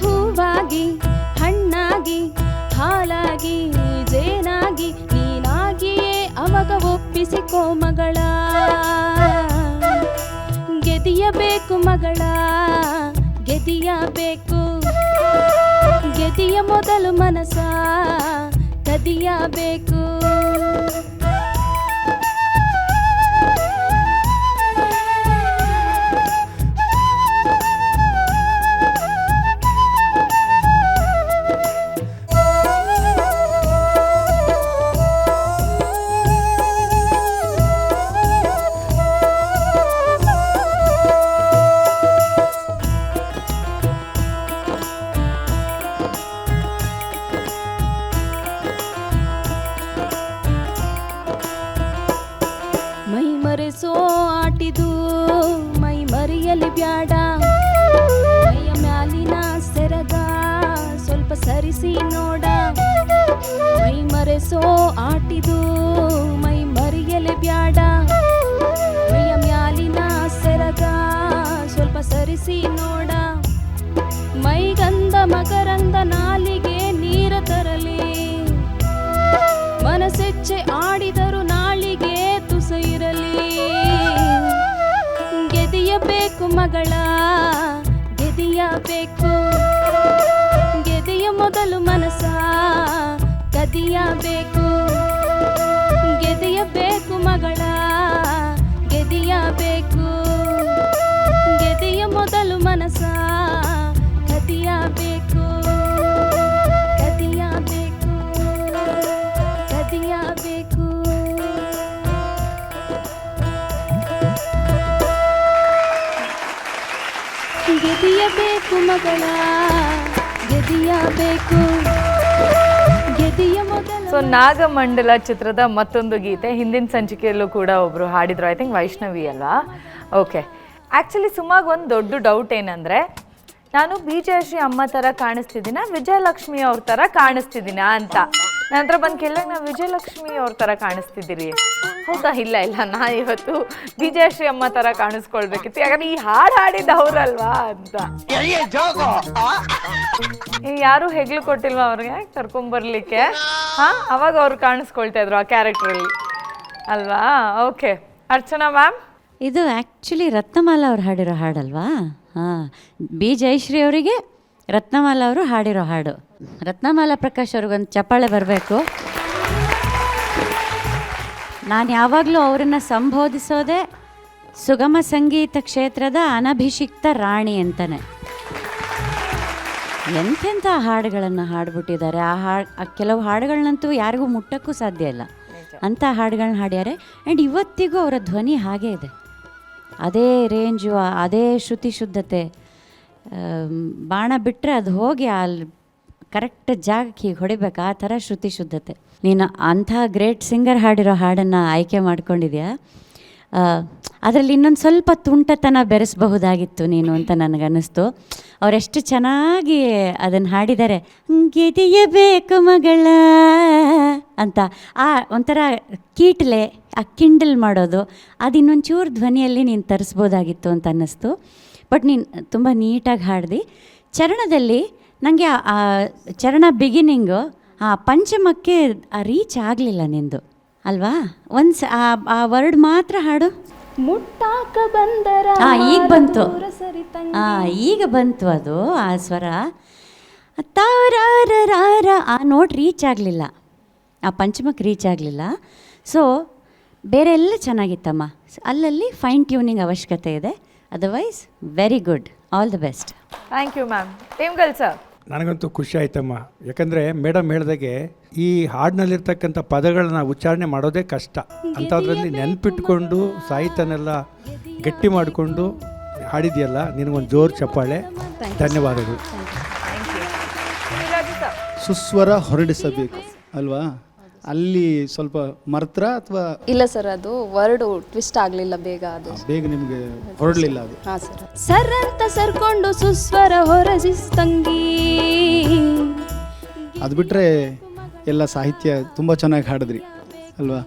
ಹೂವಾಗಿ ಹಣ್ಣಾಗಿ ಹಾಲಾಗಿ ಜೇನಾಗಿ ನೀನಾಗಿಯೇ ಅವಾಗ ಒಪ್ಪಿಸಿಕೋ ಮಗಳ. ಗೆದಿಯಬೇಕು ಮಗಳ ಗೆದಿಯಬೇಕು, ಗೆದಿಯ ಮೊದಲು ಮನಸ ಕದಿಯಬೇಕು. ಬ್ಯಾಡ ಮೈಯ ಮ್ಯಾಲಿನ ಸೆರಗ ಸ್ವಲ್ಪ ಸರಿಸಿ ನೋಡ ಮೈ ಮರೆಸೋ ಆಟಿದು ಮೈ ಮರಿಯಲೆ ಬ್ಯಾಡ ಮೈಯ ಮ್ಯಾಲಿನ ಸೆರಗ ಸ್ವಲ್ಪ ಸರಿಸಿ ನೋಡ ಮೈಗಂಧ ಮಕರಂದ ನಾಲಿಗೆ ನೀರ ತರಲಿ ಮನಸ್ಸೆಚ್ಚೆ ಆಡಿದರು ನಾಳಿಗೆ ತುಸ ಇರಲಿ ಗೆದಿಯಬೇಕು ಮಗಳ ಗೆದಿಯಬೇಕು ಗೆದಿಯ ಮೊದಲು ಮನಸ ಕದಿಯಬೇಕು ಗೆದಿಯಬೇಕು ಮಗಳ ಗೆದಿಯಬೇಕು ಗೆದಿಯ ಮೊದಲು ಮನಸ ಕದಿಯಬೇಕು ಕದಿಯಬೇಕು ಕದಿಯಬೇಕು ಗೆದಿಯಬೇಕು ಮಗಳ ಗೆದಿಯಬೇಕು ಗೆದಿಯ ಮೊದಲು ಸೊ ನಾಗಮಂಡಲ ಚಿತ್ರದ ಮತ್ತೊಂದು ಗೀತೆ ಹಿಂದಿನ ಸಂಚಿಕೆಯಲ್ಲೂ ಕೂಡ ಒಬ್ರು ಹಾಡಿದ್ರು, ಐ ಥಿಂಕ್ ವೈಷ್ಣವಿ ಅಲ್ವಾ? ಓಕೆ. ಆ್ಯಕ್ಚುಲಿ ಸುಮಾರು ಒಂದು ದೊಡ್ಡ ಡೌಟ್ ಏನಂದರೆ, ನಾನು BJಶ್ರೀ ಅಮ್ಮ ಥರ ಕಾಣಿಸ್ತಿದ್ದೀನ, ವಿಜಯಲಕ್ಷ್ಮಿ ಅವ್ರ ಥರ ಕಾಣಿಸ್ತಿದ್ದೀನ ಅಂತ. ನಂತರ ಬಂದು ಕೇಳಿದಾಗ ನಾವು ವಿಜಯಲಕ್ಷ್ಮಿ ಅವ್ರ ಥರ ಕಾಣಿಸ್ತಿದ್ದೀರಿ. ಹೌದಾ? ಇಲ್ಲ ಇಲ್ಲ, ನಾನು ಇವತ್ತು BJಶ್ರೀ ಅಮ್ಮ ಥರ ಕಾಣಿಸ್ಕೊಳ್ಬೇಕಿತ್ತು, ಯಾಕಂದ್ರೆ ಈ ಹಾಡು ಹಾಡಿದ್ದು ಅವರಲ್ವಾ ಅಂತ. ಯಾರು ಹೆಗ್ಲು ಕೊಟ್ಟಿಲ್ವಾ ಅವ್ರಿಗೆ ಕರ್ಕೊಂಬರ್ಲಿಕ್ಕೆ? ಹಾಂ, ಅವಾಗ ಅವ್ರು ಕಾಣಿಸ್ಕೊಳ್ತಾ ಇದ್ರು ಆ ಕ್ಯಾರೆಕ್ಟ್ರಲ್ಲಿ ಅಲ್ವಾ? ಓಕೆ. ಅರ್ಚನಾ ಮ್ಯಾಮ್, ಇದು ಆ್ಯಕ್ಚುಲಿ ರತ್ನಮಾಲಾ ಅವ್ರು ಹಾಡಿರೋ ಹಾಡಲ್ವಾ? ಹಾಂ, ಬಿ ಜಯಶ್ರೀ ಅವರಿಗೆ ರತ್ನಮಾಲಾ ಅವರು ಹಾಡಿರೋ ಹಾಡು. ರತ್ನಮಾಲಾ ಪ್ರಕಾಶ್ ಅವ್ರಿಗೊಂದು ಚಪ್ಪಾಳೆ ಬರಬೇಕು. ನಾನು ಯಾವಾಗಲೂ ಅವರನ್ನು ಸಂಬೋಧಿಸೋದೇ ಸುಗಮ ಸಂಗೀತ ಕ್ಷೇತ್ರದ ಅನಭಿಷಿಕ್ತ ರಾಣಿ ಅಂತಲೇ. ಎಂತೆಂಥ ಹಾಡುಗಳನ್ನು ಹಾಡ್ಬಿಟ್ಟಿದ್ದಾರೆ. ಆ ಕೆಲವು ಹಾಡುಗಳನ್ನಂತೂ ಯಾರಿಗೂ ಮುಟ್ಟಕ್ಕೂ ಸಾಧ್ಯ ಇಲ್ಲ, ಅಂಥ ಹಾಡುಗಳನ್ನ ಹಾಡ್ಯಾರೆ. ಆ್ಯಂಡ್ ಇವತ್ತಿಗೂ ಅವರ ಧ್ವನಿ ಹಾಗೇ ಇದೆ, ಅದೇ ರೇಂಜು, ಅದೇ ಶ್ರುತಿ ಶುದ್ಧತೆ. ಬಾಣ ಬಿಟ್ಟರೆ ಅದು ಹೋಗಿ ಅಲ್ಲಿ ಕರೆಕ್ಟ್ ಜಾಗಕ್ಕೆ ಹೀಗೆ ಹೊಡಿಬೇಕು, ಆ ಥರ ಶ್ರುತಿ ಶುದ್ಧತೆ. ನೀನು ಅಂಥ ಗ್ರೇಟ್ ಸಿಂಗರ್ ಹಾಡಿರೋ ಹಾಡನ್ನು ಆಯ್ಕೆ ಮಾಡ್ಕೊಂಡಿದ್ಯಾ. ಅದರಲ್ಲಿ ಇನ್ನೊಂದು ಸ್ವಲ್ಪ ತುಂಟತನ ಬೆರೆಸಬಹುದಾಗಿತ್ತು ನೀನು ಅಂತ ನನಗನ್ನಿಸ್ತು. ಅವರೆಷ್ಟು ಚೆನ್ನಾಗಿ ಅದನ್ನು ಹಾಡಿದ್ದಾರೆ. ಗೆದಿಯಬೇಕು ಮಗಳ ಅಂತ ಆ ಒಂಥರ ಕೀಟ್ಲೆ, ಆ ಕಿಂಡಲ್ ಮಾಡೋದು, ಅದು ಇನ್ನೊಂಚೂರು ಧ್ವನಿಯಲ್ಲಿ ನೀನು ತರಿಸ್ಬೋದಾಗಿತ್ತು ಅಂತ ಅನ್ನಿಸ್ತು. ಬಟ್ ನೀನು ತುಂಬ ನೀಟಾಗಿ ಹಾಡ್ದು. ಚರಣದಲ್ಲಿ ನನಗೆ ಆ ಚರಣ ಬಿಗಿನಿಂಗು ಆ ಪಂಚಮಕ್ಕೆ ರೀಚ್ ಆಗಲಿಲ್ಲ ನಿಂದು ಅಲ್ವಾ? ಆ ವರ್ಡ್ ಮಾತ್ರ ಹಾಡು. ಮುಟ್ಟಾಕ ಬಂದರ ಈಗ ಬಂತು, ಸರಿ ಈಗ ಬಂತು ಅದು ಆ ಸ್ವರ. ತಾರಾರ ಆ ನೋಟ್ ರೀಚ್ ಆಗಲಿಲ್ಲ, ಆ ಪಂಚಮಕ್ಕೆ ರೀಚ್ ಆಗಲಿಲ್ಲ. ಸೊ ಬೇರೆ ಎಲ್ಲ ಚೆನ್ನಾಗಿತ್ತಮ್ಮ, ಅಲ್ಲಲ್ಲಿ ಫೈನ್ ಟ್ಯೂನಿಂಗ್ ಅವಶ್ಯಕತೆ ಇದೆ. Otherwise very good, all the best. Thank you ma'am. ಟೀಮ್ಗಲ್ ಸರ್, ನನಗಂತೂ ಖುಷಿ ಆಯ್ತಮ್ಮ. ಯಾಕಂದರೆ ಮೇಡಮ್ ಹೇಳ್ದಾಗೆ ಈ ಹಾಡಿನಲ್ಲಿರ್ತಕ್ಕಂಥ ಪದಗಳನ್ನ ಉಚ್ಚಾರಣೆ ಮಾಡೋದೇ ಕಷ್ಟ. ಅಂಥದ್ರಲ್ಲಿ ನೆನಪಿಟ್ಕೊಂಡು ಸಾಹಿತ್ಯನೆಲ್ಲ ಗಟ್ಟಿ ಮಾಡಿಕೊಂಡು ಹಾಡಿದೆಯಲ್ಲ, ನಿನಗೊಂದು ಜೋರು ಚಪ್ಪಾಳೆ. ಧನ್ಯವಾದಗಳು. ಸುಸ್ವರ ಹೊರಡಿಸಬೇಕು ಅಲ್ವಾ? ಅಲ್ಲಿ ಸ್ವಲ್ಪ ಮರ್ತ್ರ ಅಥವಾ ಇಲ್ಲ ಸರ್, ಅದು ವರ್ಡ್ ಟ್ವಿಸ್ಟ್ ಆಗಲಿಲ್ಲ ಬೇಗ, ಅದು ಬೇಗ ನಿಮಗೆ ಹೊರಡಲಿಲ್ಲ ಅದು. ಹಾಂ ಸರ್. ಸರ್ ಅಂತ ಸರ್ಕೊಂಡು ಸುಸ್ವರ ಹೊರಜಿಸ್ತಂಗಿ. ಅದು ಬಿಟ್ಟರೆ ಎಲ್ಲ ಸಾಹಿತ್ಯ ತುಂಬ ಚೆನ್ನಾಗಿ ಹಾಡಿದ್ರಿ ಅಲ್ವಾ?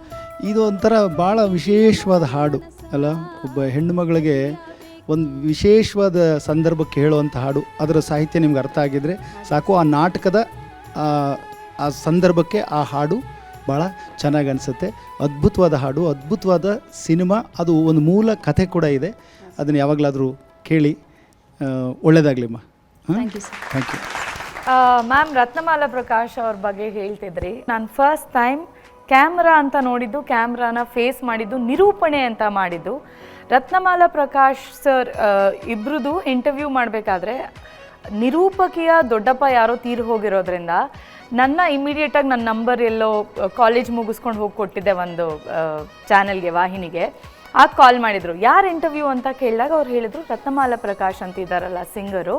ಇದು ಒಂಥರ ಭಾಳ ವಿಶೇಷವಾದ ಹಾಡು ಅಲ್ಲ? ಒಬ್ಬ ಹೆಣ್ಣು ಮಗಳಿಗೆ ಒಂದು ವಿಶೇಷವಾದ ಸಂದರ್ಭಕ್ಕೆ ಹೇಳುವಂಥ ಹಾಡು. ಅದರ ಸಾಹಿತ್ಯ ನಿಮ್ಗೆ ಅರ್ಥ ಆಗಿದ್ರೆ ಸಾಕು. ಆ ನಾಟಕದ ಆ ಸಂದರ್ಭಕ್ಕೆ ಆ ಹಾಡು ಭಾಳ ಚೆನ್ನಾಗಿ ಅನಿಸುತ್ತೆ. ಅದ್ಭುತವಾದ ಹಾಡು, ಅದ್ಭುತವಾದ ಸಿನಿಮಾ. ಅದು ಒಂದು ಮೂಲ ಕಥೆ ಕೂಡ ಇದೆ. ಅದನ್ನು ಯಾವಾಗಲಾದರೂ ಕೇಳಿ. ಒಳ್ಳೆಯದಾಗಲಿಮ್ಮ. Thank you sir. Thank you ma'am. Ratnamala Prakash ಅವ್ರ ಬಗ್ಗೆ ಹೇಳ್ತಿದ್ರಿ. ನಾನು ಫಸ್ಟ್ ಟೈಮ್ ಕ್ಯಾಮ್ರಾ ಅಂತ ನೋಡಿದ್ದು, ಕ್ಯಾಮ್ರಾನ ಫೇಸ್ ಮಾಡಿದ್ದು, ನಿರೂಪಣೆ ಅಂತ ಮಾಡಿದ್ದು ರತ್ನಮಾಲಾ ಪ್ರಕಾಶ್ ಸರ್ ಇಬ್ರದ್ದು ಇಂಟರ್ವ್ಯೂ ಮಾಡಬೇಕಾದ್ರೆ ನಿರೂಪಕಿಯ ದೊಡ್ಡಪ್ಪ ಯಾರೋ ತೀರು ಹೋಗಿರೋದ್ರಿಂದ ನನ್ನ ಇಮಿಡಿಯೇಟಾಗಿ ನನ್ನ ನಂಬರ್ ಎಲ್ಲೋ ಕಾಲೇಜ್ ಮುಗಿಸ್ಕೊಂಡು ಹೋಗಿ ಕೊಟ್ಟಿದ್ದೆ ಒಂದು ಚಾನೆಲ್ಗೆ, ವಾಹಿನಿಗೆ. ಆಗ ಕಾಲ್ ಮಾಡಿದರು. ಯಾರು ಇಂಟರ್ವ್ಯೂ ಅಂತ ಕೇಳಿದಾಗ ಅವ್ರು ಹೇಳಿದರು, ರತ್ನಮಾಲಾ ಪ್ರಕಾಶ್ ಅಂತ ಇದ್ದಾರಲ್ಲ ಸಿಂಗರು,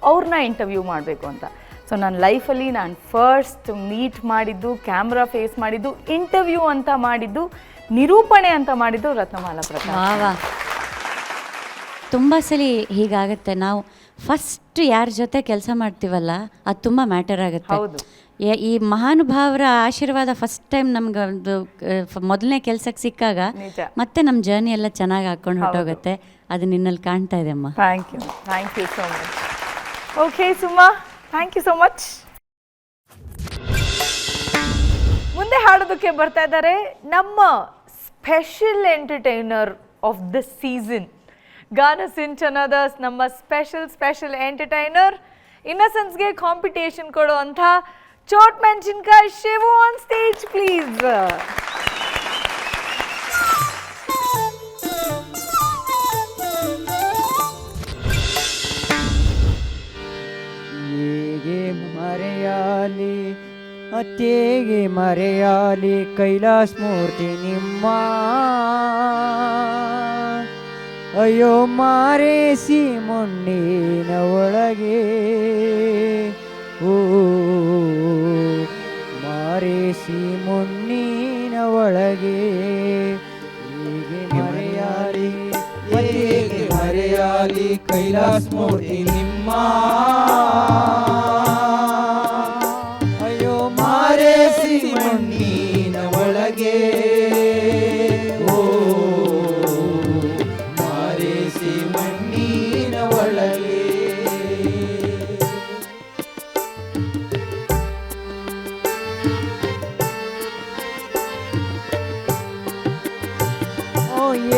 ಅವ್ರನ್ನ ಇಂಟರ್ವ್ಯೂ ಮಾಡಬೇಕು ಅಂತ. ಸೊ ನನ್ನ ಲೈಫಲ್ಲಿ ನಾನು ಫಸ್ಟ್ ಮೀಟ್ ಮಾಡಿದ್ದು, ಕ್ಯಾಮ್ರಾ ಫೇಸ್ ಮಾಡಿದ್ದು, ಇಂಟರ್ವ್ಯೂ ಅಂತ ಮಾಡಿದ್ದು, ನಿರೂಪಣೆ ಅಂತ ಮಾಡಿದ್ದು ರತ್ನಮಾಲಾ ಪ್ರಕಾಶ್. ತುಂಬ ಸಲ ಹೀಗಾಗುತ್ತೆ. ನಾವು ಫಸ್ಟ್ ಯಾರ ಜೊತೆ ಕೆಲಸ ಮಾಡ್ತೀವಲ್ಲ ಅದು ತುಂಬ ಮ್ಯಾಟರ್ ಆಗುತ್ತೆ. ಹೌದು. ಈ ಮಹಾನುಭಾವರ ಆಶೀರ್ವಾದ ಫಸ್ಟ್ ಟೈಮ್ ನಮ್ಗೆ ಒಂದು ಮೊದಲನೇ ಕೆಲ್ಸಕ್ಕೆ ಸಿಕ್ಕಾಗ ನಿಜ. ಮತ್ತೆ ನಮ್ಮ ಜರ್ನಿ ಎಲ್ಲ ಚೆನ್ನಾಗಿ ಹಾಕೊಂಡು ಹೊಟ್ಟೋಗುತ್ತೆ. ಅದು ನಿನ್ನಲ್ಲಿ ಕಾಣ್ತಾ ಇದೆ ಅಮ್ಮ. Thank you so much. Okay Suma, thank you so much. ಮುಂದೆ ಹಾಡೋದಕ್ಕೆ ಬರ್ತಾ ಇದ್ದಾರೆ ನಮ್ಮ special entertainer of the season, ಗಾನ ಸಿಂಚನದ ನಮ್ಮ ಸ್ಪೆಷಲ್ ಎಂಟರ್ಟೈನರ್, ಇನ್ನಸೆನ್ಸ್ಗೆ ಕಾಂಪಿಟೇಷನ್ ಕೊಡುವಂಥ ಚೋಟ್ ಮೆಣಸಿನ್ಕಾಯಿ ಶಿವು ಆನ್ ಸ್ಟೇಜ್ ಪ್ಲೀಸ್. ಹೇಗೆ ಮರೆಯಾಲಿ ಅತ್ತೇಗೆ ಮರೆಯಾಲಿ ಕೈಲಾಸ ಮೂರ್ತಿ ನಿಮ್ಮ, ಅಯ್ಯೋ ಮಾರೇಸಿ ಮಣ್ಣಿನ ಒಳಗೆ, ಓ ಮಾರೇಸಿ ಮಣ್ಣಿನ ಒಳಗೆ, ಹೇಗೆ ಮರೆಯಾಲಿ ಹೇಗೆ ಮರೆಯಾಲಿ ಕೈಲಾಸ ಮೂರ್ತಿ ನಿಮ್ಮ, ಅಯ್ಯೋ ಮಾರೇಸಿ ಮಣ್ಣಿನ ಒಳಗೆ, ಓ ಮಾರೇಸಿ ಮಣ್ಣಿನ ಒಳಗೆ.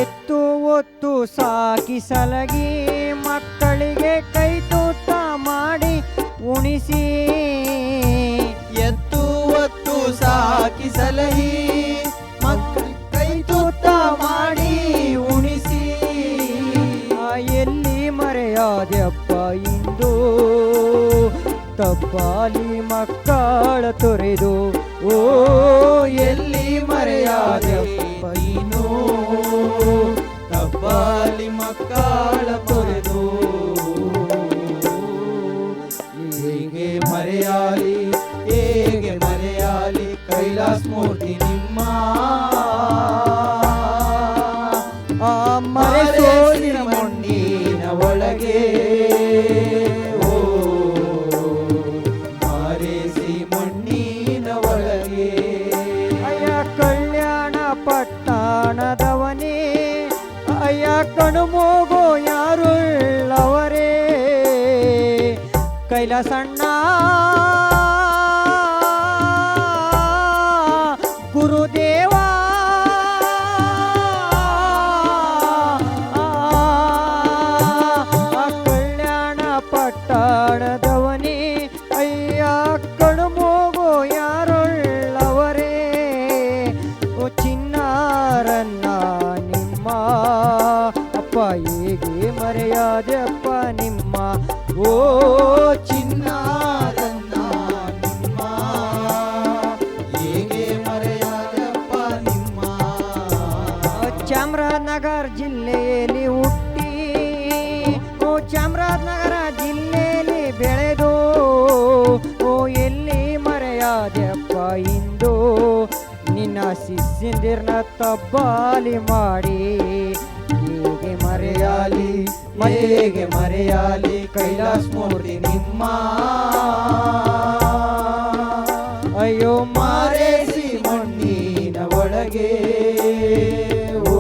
ಎತ್ತು ಒತ್ತು ಸಾಕಿ ಸಲಗಿ ಮಕ್ಕಳಿಗೆ ಕೈ ತೂತ ಮಾಡಿ ಉಣಿಸಿ, ಎತ್ತು ಒತ್ತು ಸಾಕಿ ಸಲಹಿ ಮಕ್ಕಳ ಕೈ ತೂತ ಮಾಡಿ ಉಣಿಸಿ, ಎಲ್ಲಿ ಮರೆಯಾದೆಪ್ಪ ಇಂದು ತಪ್ಪಾಲಿ ಮಕ್ಕಳ ತೊರೆದು, ಓ ಎಲ್ಲಿ ಮರೆಯಾದೆಪ್ಪ ಇನ್ನು ತಪ್ಪಾಲಿ ಮಕ್ಕಳ ತೊರೆದು, ಹೇಗೆ ಮರೆಯಾಲಿ ಹೇಗೆ ಮರೆಯಾಲಿ ಕೈಲಾಸ ಮೂರ್ತಿ ನಿಮ್ಮ, ಆ ಮರೆಸೋಲಿನ ಮಣ್ಣಿನ ಒಳಗೆ, ಓ ಮಾರೇಸಿ ಮಣ್ಣಿನ ಒಳಗೆ. ಅಯ್ಯ ಕಲ್ಯಾಣ ಪಟ್ಟಣದವನೇ, ಅಯ್ಯ ಕಣ್ಮೋಗೋ ಯಾರುಳ್ಳವರೇ, ಕೈಲಾಸಣ್ಣ ಗುರುದೇವ, ಕಲ್ಯಾಣ ಪಟ್ಟಣದವನೇ, ಅಯ್ಯ ಕಣ್ಮೋಗೋ ಯಾರುಳ್ಳವರೇ, ಓ ಚಿನ್ನಾರನ್ನ ನಿಮ್ಮ ಅಪ್ಪ ಹೇಗೆ ಮರೆಯಾದೆಪ್ಪ ನಿಮ್ಮ, ಓ ಚಿನ್ನಾರನ್ನ ನಿಮ್ಮ ಹೇಗೆ ಮರೆಯಾದೆಪ್ಪ ನಿಮ್ಮ. ಚಾಮರಾಜನಗರ ಜಿಲ್ಲೆಯಲ್ಲಿ ಹುಟ್ಟಿ, ಓ ಚಾಮರಾಜನಗರ ಜಿಲ್ಲೆಯಲ್ಲಿ ಬೆಳೆದು, ಓ ಎಲ್ಲಿ ಮರೆಯಾದೆಪ್ಪ ಇಂದು ನಿನ್ನ ಶಿಷ್ಯಂದಿರ್ನ ತಬ್ಬಾಲಿ ಮಾಡಿ, ಹೇಗೆ ಮರೆಯಾಲಿ ಹೇಗೆ ಮರೆಯಾಲಿ ಕೈಲಾಸ ಮೂರ್ತಿ ನಿಮ್ಮ, ಅಯ್ಯೋ ಮಾರೇಸಿ ಮಣ್ಣಿನ ಒಳಗೆ, ಓ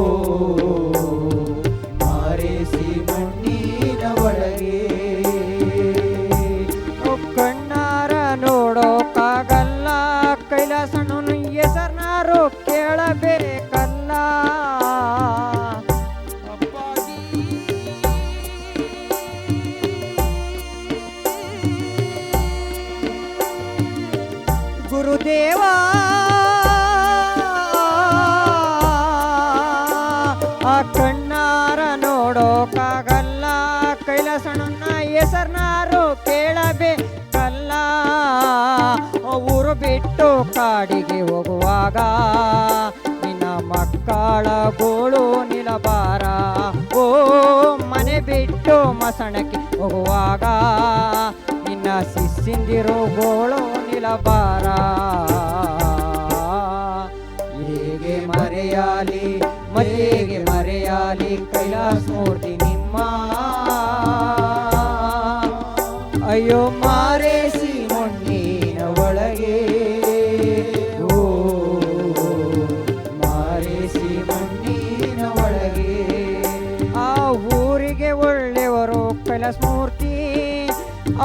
ಮಾರೇಸಿ ಮಣ್ಣಿನ ಒಳಗೆ. ಕಣ್ಣಾರ ನೋಡೋಕ್ಕಾಗಲ್ಲ ಕೈಲಾಸಣ್ಣನ ಹೆಸರ್ನಾರು ಕೇಳಬೇಕಲ್ಲ, ಗುರುದೇವ ಆ ಕಣ್ಣಾರ ನೋಡೋಕ್ಕಾಗಲ್ಲ ಕೈಲಾಸಣ್ಣನ ಹೆಸರ್ನಾರು ಕೇಳಬೇಕಲ್ಲ, ಊರು ಬಿಟ್ಟು ಕಾಡಿಗೆ ಹೋಗುವಾಗ ನಿನ್ನ ಮಕ್ಕಳ ಗೋಳು ನಿಲಬಾರ, ಓ ಮನೆ ಬಿಟ್ಟು ಮಸಣಕ್ಕೆ ಹೋಗುವಾಗ ನಿನ್ನ ಶಿಷ್ಯಂದಿರು ಗೋಳು ನಿಲಬಾರ, ಹೇಗೆ ಮರೆಯಾಲಿ ಹೇಗೆ ಮರೆಯಾಲಿ ಕೈಲಾಸ ಮೂರ್ತಿ ನಿಮ್ಮ, ನಿಮ್ಮ ಅಯ್ಯೋ ಮಾರೇಸಿ ಮಣ್ಣಿನ ಒಳಗೆ ಓ ಮಾರೇಸಿ ಮಣ್ಣಿನ ಒಳಗೆ ಆ ಊರಿಗೆ ಒಳ್ಳೆಯವರು ಕೈಲಾಸ ಮೂರ್ತಿ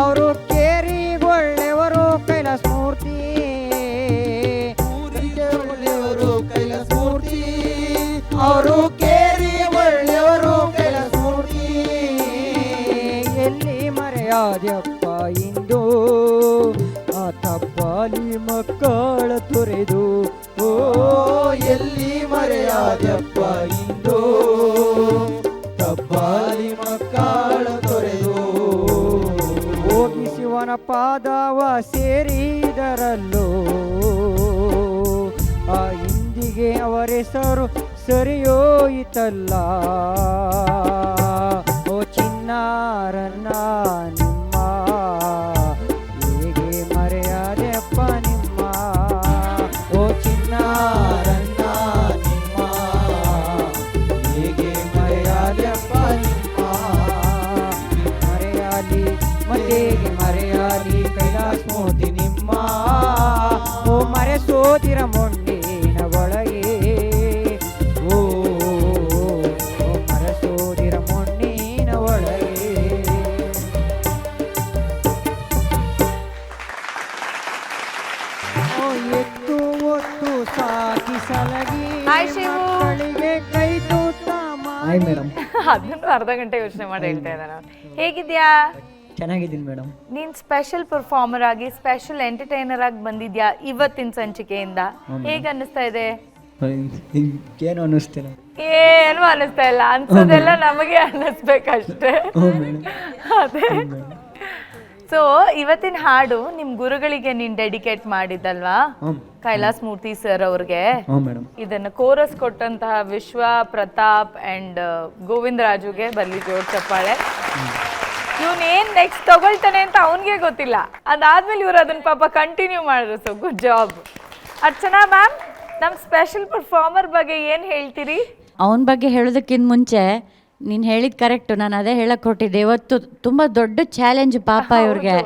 ಅವರು ಕೇರಿಗೆ ಒಳ್ಳೆಯವರು ಕೈಲಾಸ ಮೂರ್ತಿ ಊರಿಗೆ ಒಳ್ಳೆಯವರು ಕೈಲಾಸ ಮೂರ್ತಿ ಅವರು ಕೇರಿ ಒಳ್ಳೆಯವರು ಕೈಲಾಸ ಮೂರ್ತಿ ಎಲ್ಲಿ ಮರೆಯಾದ್ಯಪ್ಪ ಇಂದು ಆ ತಬ್ಬಾಲಿ ಮಕ್ಕಳ ತೊರೆದು ಓ ಎಲ್ಲಿ ಮರೆಯಾದ್ಯಪ್ಪ ಇಂದು ತಬ್ಬಾಲಿ ಮಕ್ಕಳ ತೊರೆದು ಹೋಗಿ ಶಿವನ ಪಾದವ ಸೇರಿದರಲ್ಲೋ ಆ ಇಂದಿಗೆ ಅವರ ಹೆಸರು ಸರಿಯೋಯಿತಲ್ಲ ಓ ಚಿನ್ನಾರನ್ನ ನಿಮ್ಮ ಹೇಗೆ ಮರೆಯಾದೆಪ್ಪ ನಿಮ್ಮ ಓ ಚಿನ್ನಾರನ್ನ ನಿಮ್ಮ ಹೇಗೆ ಮರೆಯಾದೆಪ್ಪ ನಿಮ್ಮ ಮರೆಯಾಲಿ ಮತ್ತೇಗೆ ಮರೆಯಾಲಿ ಕೈಲಾಸ ಮೂರ್ತಿ ನಿಮ್ಮ ಓ ಮರೆಸೋದಿರ ಮೊಂಡಿನ ಒಳಗೆ ಓ ಮರೆಸೋದಿರ ಮೊಂಡಿನ ಒಳಗೆ ಓ ಎತ್ತು ಒತ್ತು ಸಾಕಿ ಸಲಗಿ Hi, ಶಿವು. ಮಕ್ಕಳಿಗೆ ಕೈ ತೂತ ಹಾಯ್ ಮೇಡಮ್. ಅದನ್ನು ಅರ್ಧ ಗಂಟೆ ಯೋಚನೆ ಮಾಡಿ ಹೇಳ್ತಾ ಇದ್ದಾನೆ ಅವ್ನು. ಹೇಗಿದ್ಯಾ? ಚೆನ್ನಾಗಿದ್ದೀನಿ ಮೇಡಮ್. ನೀನ್ ಸ್ಪೆಷಲ್ ಪರ್ಫಾರ್ಮರ್ ಆಗಿ ಸ್ಪೆಷಲ್ ಎಂಟರ್ಟೈನರ್ ಆಗಿ ಬಂದಿದ್ಯಾ ಇವತ್ತಿನ ಸಂಚಿಕೆಯಿಂದ. ಹೇಗೆ ಅನ್ನಿಸ್ತಾ ಇದೆ? ಏನು ಅನ್ನಿಸ್ತಿಲ್ಲ. ಏನು ಅನ್ನಿಸ್ತಾ ಇಲ್ಲ, ಅನ್ಸೋದೆಲ್ಲ ನಮಗೆ ಅನ್ನಿಸ್ಬೇಕಷ್ಟೇ. ಅದೇ. ಸೊ ಇವತ್ತಿನ ಹಾಡು ನಿಮ್ ಗುರುಗಳಿಗೆ ನೀನ್ ಡೆಡಿಕೇಟ್ ಮಾಡಿದ್ದಲ್ವಾ, ಕೈಲಾಸ್ ಮೂರ್ತಿ ಸರ್ ಅವ್ರಿಗೆ. ಇದನ್ನ ಕೋರಸ್ ಕೊಟ್ಟಂತಹ ವಿಶ್ವ, ಪ್ರತಾಪ್ ಅಂಡ್ ಗೋವಿಂದ ರಾಜುಗೆ ಬರ್ಲಿ ಜೋರ್ ಚಪ್ಪಾಳೆ. ಇವನ್ ಏನ್ ನೆಕ್ಸ್ಟ್ ತಗೊಳ್ತಾನೆ ಅಂತ ಅವನ್ಗೆ ಗೊತ್ತಿಲ್ಲ, ಅದಾದ್ಮೇಲೆ ಇವ್ರು ಅದನ್ನ ಪಾಪ ಕಂಟಿನ್ಯೂ ಮಾಡಿದ್ರು. So good job. Archana ma'am, ನಮ್ ಸ್ಪೆಷಲ್ ಪರ್ಫಾರ್ಮರ್ ಬಗ್ಗೆ ಏನ್ ಹೇಳ್ತೀರಿ? ಅವನ ಬಗ್ಗೆ ಹೇಳೋದಕ್ಕಿಂತ ಮುಂಚೆ ನೀನು ಹೇಳಿದ ಕರೆಕ್ಟು, ನಾನು ಅದೇ ಹೇಳಕ್ಕೆ ಹೊಟ್ಟಿದ್ದೆ. ಇವತ್ತು ತುಂಬ ದೊಡ್ಡ ಚಾಲೆಂಜ್ ಪಾಪ ಇವ್ರಿಗೆ.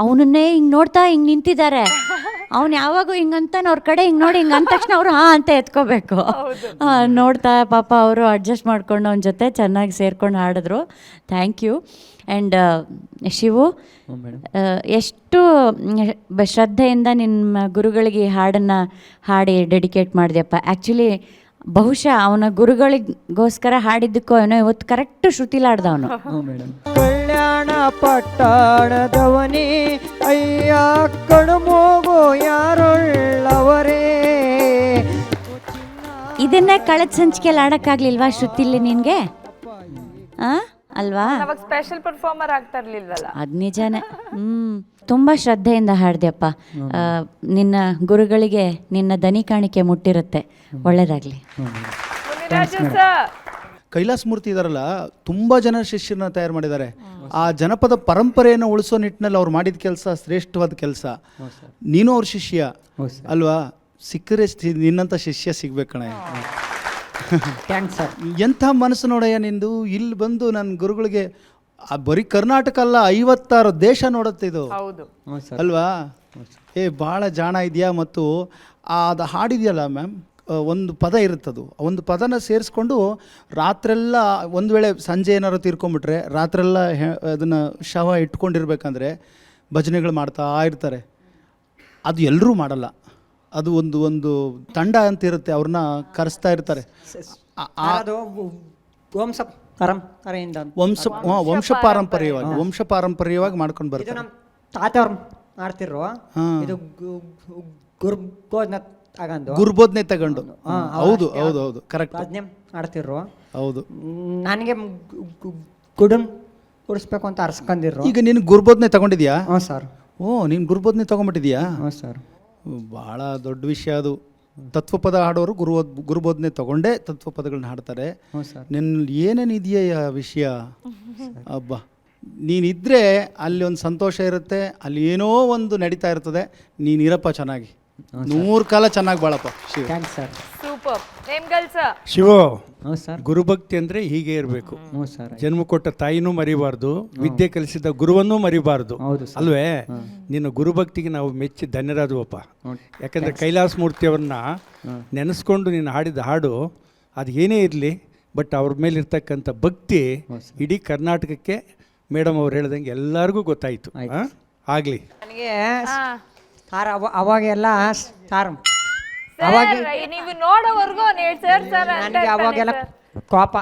ಅವನನ್ನೇ ಹಿಂಗೆ ನೋಡ್ತಾ ಹಿಂಗೆ ನಿಂತಿದ್ದಾರೆ. ಅವ್ನು ಯಾವಾಗೂ ಹಿಂಗಂತಾನೆ ಅವ್ರ ಕಡೆ ಹಿಂಗೆ ನೋಡಿ ಹಿಂಗೆ ಅಂದ ತಕ್ಷಣ ಅವರು ಹಾಂ ಅಂತ ಎತ್ಕೋಬೇಕು. ನೋಡ್ತಾ ಪಾಪ ಅವರು ಅಡ್ಜಸ್ಟ್ ಮಾಡ್ಕೊಂಡು ಅವನ ಜೊತೆ ಚೆನ್ನಾಗಿ ಸೇರ್ಕೊಂಡು ಹಾಡಿದ್ರು. Thank you. ಆ್ಯಂಡ್ ಶಿವು, ಎಷ್ಟು ಶ್ರದ್ಧೆಯಿಂದ ನಿಮ್ಮ ಗುರುಗಳಿಗೆ ಈ ಹಾಡನ್ನು ಹಾಡಿ ಡೆಡಿಕೇಟ್ ಮಾಡಿದೆಯಪ್ಪ. ಆ್ಯಕ್ಚುಲಿ ಬಹುಶಃ ಅವನ ಗುರುಗಳಿಗೋಸ್ಕರ ಹಾಡಿದ್ದಕ್ಕೋ ಏನೋ ಇವತ್ತು ಕರೆಕ್ಟ್ ಶ್ರುತಿಲಾಡ್ದ ಅವನು. ಕಲ್ಯಾಣ ಪಟ್ಟಣದವನೇ ಅಯ್ಯ ಕಣ್ಮೋಗೋ ಯಾರೊಳ್ಳವರೇ. ಇದನ್ನೇ ಕಳೆದ ಸಂಚಿಕೆಯಲ್ಲಿ ಆಡೋಕ್ಕಾಗ್ಲಿಲ್ವಾ ಶ್ರುತಿಲಿ ನಿನಗೆ? ಅಲ್ವಾ? ಅವಾಗ ಸ್ಪೆಷಲ್ ಪರ್ಫಾರ್ಮರ್ ಆಗ್ತಾ ಇರ್ಲಿಲ್ವಲ್ಲ. ಅದು ನಿಜಾನೇ. ತುಂಬ ಶ್ರದ್ಧೆಯಿಂದ ಹಾಡ್ದೆಯಪ್ಪ. ನಿನ್ನ ಗುರುಗಳಿಗೆ ನಿನ್ನ ದನಿ ಕಾಣಿಕೆ ಮುಟ್ಟಿರುತ್ತೆ. ಒಳ್ಳೇದಾಗಲಿ. ಕೈಲಾಸ ಮೂರ್ತಿ ಇದಾರಲ್ಲ, ತುಂಬ ಜನ ಶಿಷ್ಯರನ್ನ ತಯಾರು ಮಾಡಿದ್ದಾರೆ. ಆ ಜನಪದ ಪರಂಪರೆಯನ್ನು ಉಳಿಸೋ ನಿಟ್ಟಿನಲ್ಲಿ ಅವ್ರು ಮಾಡಿದ ಕೆಲಸ ಶ್ರೇಷ್ಠವಾದ ಕೆಲಸ. ನೀನು ಅವ್ರ ಶಿಷ್ಯ ಅಲ್ವಾ? ಸಿಕ್ಕರೆ ನಿನ್ನಂಥ ಶಿಷ್ಯ ಸಿಗ್ಬೇಕು ಕಣ. ಎಂಥ ಮನಸ್ಸು ನೋಡಯ್ಯ ನಿಂದು. ಇಲ್ಲಿ ಬಂದು ನನ್ನ ಗುರುಗಳಿಗೆ ಬರೀ ಕರ್ನಾಟಕ ಅಲ್ಲ, 56 ದೇಶ ನೋಡುತ್ತೆ ಇದು ಅಲ್ವಾ? ಭಾಳ ಜಾಣ ಇದೆಯಾ. ಮತ್ತು ಅದು ಹಾಡಿದೆಯಲ್ಲ ಮ್ಯಾಮ್, ಒಂದು ಪದ ಇರುತ್ತದು, ಒಂದು ಪದನ ಸೇರಿಸ್ಕೊಂಡು ರಾತ್ರೆಲ್ಲ, ಒಂದು ವೇಳೆ ಸಂಜೆ ಏನಾರು ತೀರ್ಕೊಂಬಿಟ್ರೆ ರಾತ್ರೆಲ್ಲ ಅದನ್ನು ಶವ ಇಟ್ಕೊಂಡಿರ್ಬೇಕಂದ್ರೆ ಭಜನೆಗಳು ಮಾಡ್ತಾ ಇರ್ತಾರೆ. ಅದು ಎಲ್ಲರೂ ಮಾಡಲ್ಲ, ಅದು ಒಂದು ತಂಡ ಅಂತ ಇರುತ್ತೆ, ಅವ್ರನ್ನ ಕರೆಸ್ತಾ ಇರ್ತಾರೆ. ವಂಶ ಪಾರಂಪರ್ಯವಾಗಿ ಮಾಡ್ಕೊಂಡು ಬರ್ತಾರೆ. ತಾತವ್ರು ಮಾಡ್ತಿರೋ ಇದು ಗುರುಬೋಧನೆ ತಗೊಂಡು. ಹೌದು ಹೌದು ಹೌದು, ಕರೆಕ್ಟ್. ಆಡ್ತಿರೋ. ಹೌದು. ನನಗೆ ಗುಡನ್ ಕೊಡಿಸ್ಬೇಕು ಅಂತ ಅರ್ಸ್ಕೊಂಡಿರೋ. ಈಗ ನೀನು ಗುರುಬೋಧನೆ ತಗೊಂಡಿದ್ಯಾ? ಹ್ಞೂ ಸರ್. ನೀನು ಗುರುಬೋಧನೆ ತಗೊಂಡ್ಬಿಟ್ಟಿದ್ಯಾ? ಹ್ಞೂ ಸರ್. ಭಾಳ ದೊಡ್ಡ ವಿಷಯ ಅದು. ತತ್ವಪದ ಹಾಡೋರು ಗುರುಬೋಧನೆ ತಗೊಂಡೇ ತತ್ವಪದಗಳನ್ನ ಹಾಡ್ತಾರೆ. ನಿನ್ನಲ್ಲಿ ಏನೇನಿದೆಯಾ ವಿಷಯ? ಅಬ್ಬಾ, ನೀನಿದ್ರೆ ಅಲ್ಲಿ ಒಂದು ಸಂತೋಷ ಇರುತ್ತೆ, ಅಲ್ಲಿ ಏನೋ ಒಂದು ನಡೀತಾ ಇರ್ತದೆ. ನೀನಿರಪ್ಪ ಚೆನ್ನಾಗಿ. 100 ಕಾಲ ಚೆನ್ನಾಗಿ Balappa Shiva. Thanks sir. Super. Name girls. Shivu, ಹ್ಞೂ ಸರ್. ಗುರುಭಕ್ತಿ ಅಂದರೆ ಹೀಗೆ ಇರಬೇಕು. ಹ್ಞೂ ಸರ್. ಜನ್ಮ ಕೊಟ್ಟ ತಾಯಿನೂ ಮರಿಬಾರ್ದು, ವಿದ್ಯೆ ಕಲಿಸಿದ ಗುರುವನ್ನೂ ಮರಿಬಾರ್ದು. ಹೌದು ಸರ್. ಅಲ್ವೇ? ನಿನ್ನ ಗುರುಭಕ್ತಿಗೆ ನಾವು ಮೆಚ್ಚಿ ಧನ್ಯರಾದವಪ್ಪ. ಯಾಕಂದರೆ ಕೈಲಾಸ ಮೂರ್ತಿಯವ್ರನ್ನ ನೆನೆಸ್ಕೊಂಡು ನೀನು ಹಾಡಿದ ಹಾಡು ಅದು ಏನೇ ಇರಲಿ, ಬಟ್ ಅವ್ರ ಮೇಲಿರ್ತಕ್ಕಂಥ ಭಕ್ತಿ ಇಡೀ ಕರ್ನಾಟಕಕ್ಕೆ ಮೇಡಮ್ ಅವ್ರು ಹೇಳ್ದಂಗೆ ಎಲ್ಲರಿಗೂ ಗೊತ್ತಾಯಿತು. ಆಗಲಿ. ನನಗೆ ಅವಾಗೆಲ್ಲ ಸಾರ್ ನೀವು ನೋಡೋವರೆಗೂ ಸರ್ ಸರ್ ನನಗೆ ಅವಾಗೆಲ್ಲ ಕೋಪ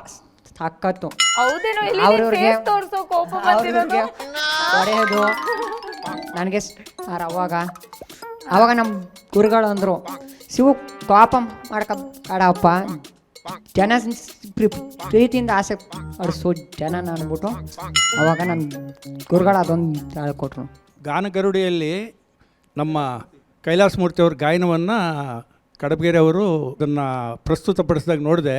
ಸಾಕತ್ತು. ಹೌದೇನೋ? ಇಲ್ಲಿ ಅವ್ರವ್ರಿಗೆ ತೋರಿಸೋ ಕೋಪ ಬಂದಿರೋದು. ಹೊಡೆಯೋದು ನನಗೆ ಸರ್ ಅವಾಗ ನಮ್ಮ ಗುರುಗಳು ಅಂದರು, ಶಿವು ಕೋಪ ಮಾಡ್ಕೊಬೇಡಪ್ಪ, ಜನ ಪ್ರೀತಿಯಿಂದ ಆಸೆ ಪಡಿಸೋ ಜನ ಅಂದ್ಬಿಟ್ಟು ಅವಾಗ ನನ್ನ ಗುರುಗಳು ಅದೊಂದು ಹೇಳ್ಕೊಟ್ರು. ಗಾನಗರುಡಿಯಲ್ಲಿ ನಮ್ಮ ಕೈಲಾಸ ಮೂರ್ತಿಯವ್ರ ಗಾಯನವನ್ನು ಕಡಬಗೆರೆ ಅವರು ಅದನ್ನು ಪ್ರಸ್ತುತಪಡಿಸಿದಾಗ ನೋಡಿದೆ.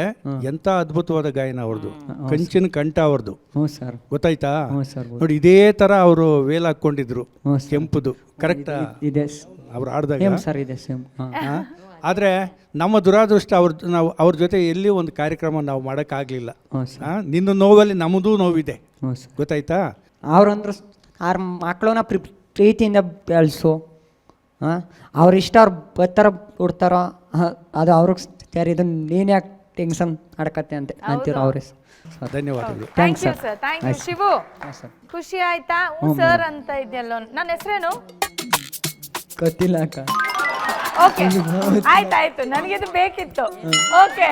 ಎಂಥ ಅದ್ಭುತವಾದ ಗಾಯನ ಅವ್ರದ್ದು, ಕಂಚಿನ ಕಂಠ ಅವ್ರದ್ದು. ಹ್ಞೂ ಸರ್. ಗೊತ್ತಾಯ್ತಾ? ಹ್ಞೂ ಸರ್. ನೋಡಿ, ಇದೇ ಥರ ಅವರು ವೇಲ್ ಹಾಕ್ಕೊಂಡಿದ್ರು, ಕೆಂಪುದು. ಕರೆಕ್ಟಾ? ಇದೆ ಅವ್ರು ಆಡಿದಾಗ ಸೇಮ್ ಸರ್, ಇದೆ ಸೇಮ್. ಆದರೆ ನಮ್ಮ ದುರಾದೃಷ್ಟ ಅವ್ರ ಜೊತೆ ಎಲ್ಲಿ ಒಂದು ಕಾರ್ಯಕ್ರಮ ನಾವು ಮಾಡೋಕ್ಕಾಗಲಿಲ್ಲ. ನಿನ್ನ ನೋವಲ್ಲಿ ನಮ್ಮದೂ ನೋವಿದೆ. ಗೊತ್ತಾಯ್ತಾ? ಅವ್ರಂದ್ರು ಆರು ಮಕ್ಕಳನ್ನ ಪ್ರೀತಿಯಿಂದ ಬೆಳೆಸು, ಅವ್ರ ಇಷ್ಟ ಅವ್ರು ಬರ್ತಾರೋ ಬಿಡ್ತಾರೋ ಅದು ಅವ್ರಿಗೆ ಸೇರಿದ್ದು, ನೀನು ಯಾಕೆ ಟೆನ್ಷನ್ ಆಡ್ಕತ್ತೆ ಅಂತ ಅಂತೀರೋ ಅವ್ರೆ. ಧನ್ಯವಾದಗಳು. Thank you sir. Thank you Shivu. ಖುಷಿ ಆಯ್ತಾ? ಸರ್ ಅಂತ ಇದೆಯಲ್ಲ, ನನ್ನ ಹೆಸರೇನು? ಗೊತ್ತಿಲ್ಲ ಅಕ್ಕ. ಓಕೆ, ಆಯ್ತಾಯ್ತು, ನನಗಿದು ಬೇಕಿತ್ತು. ಓಕೆ,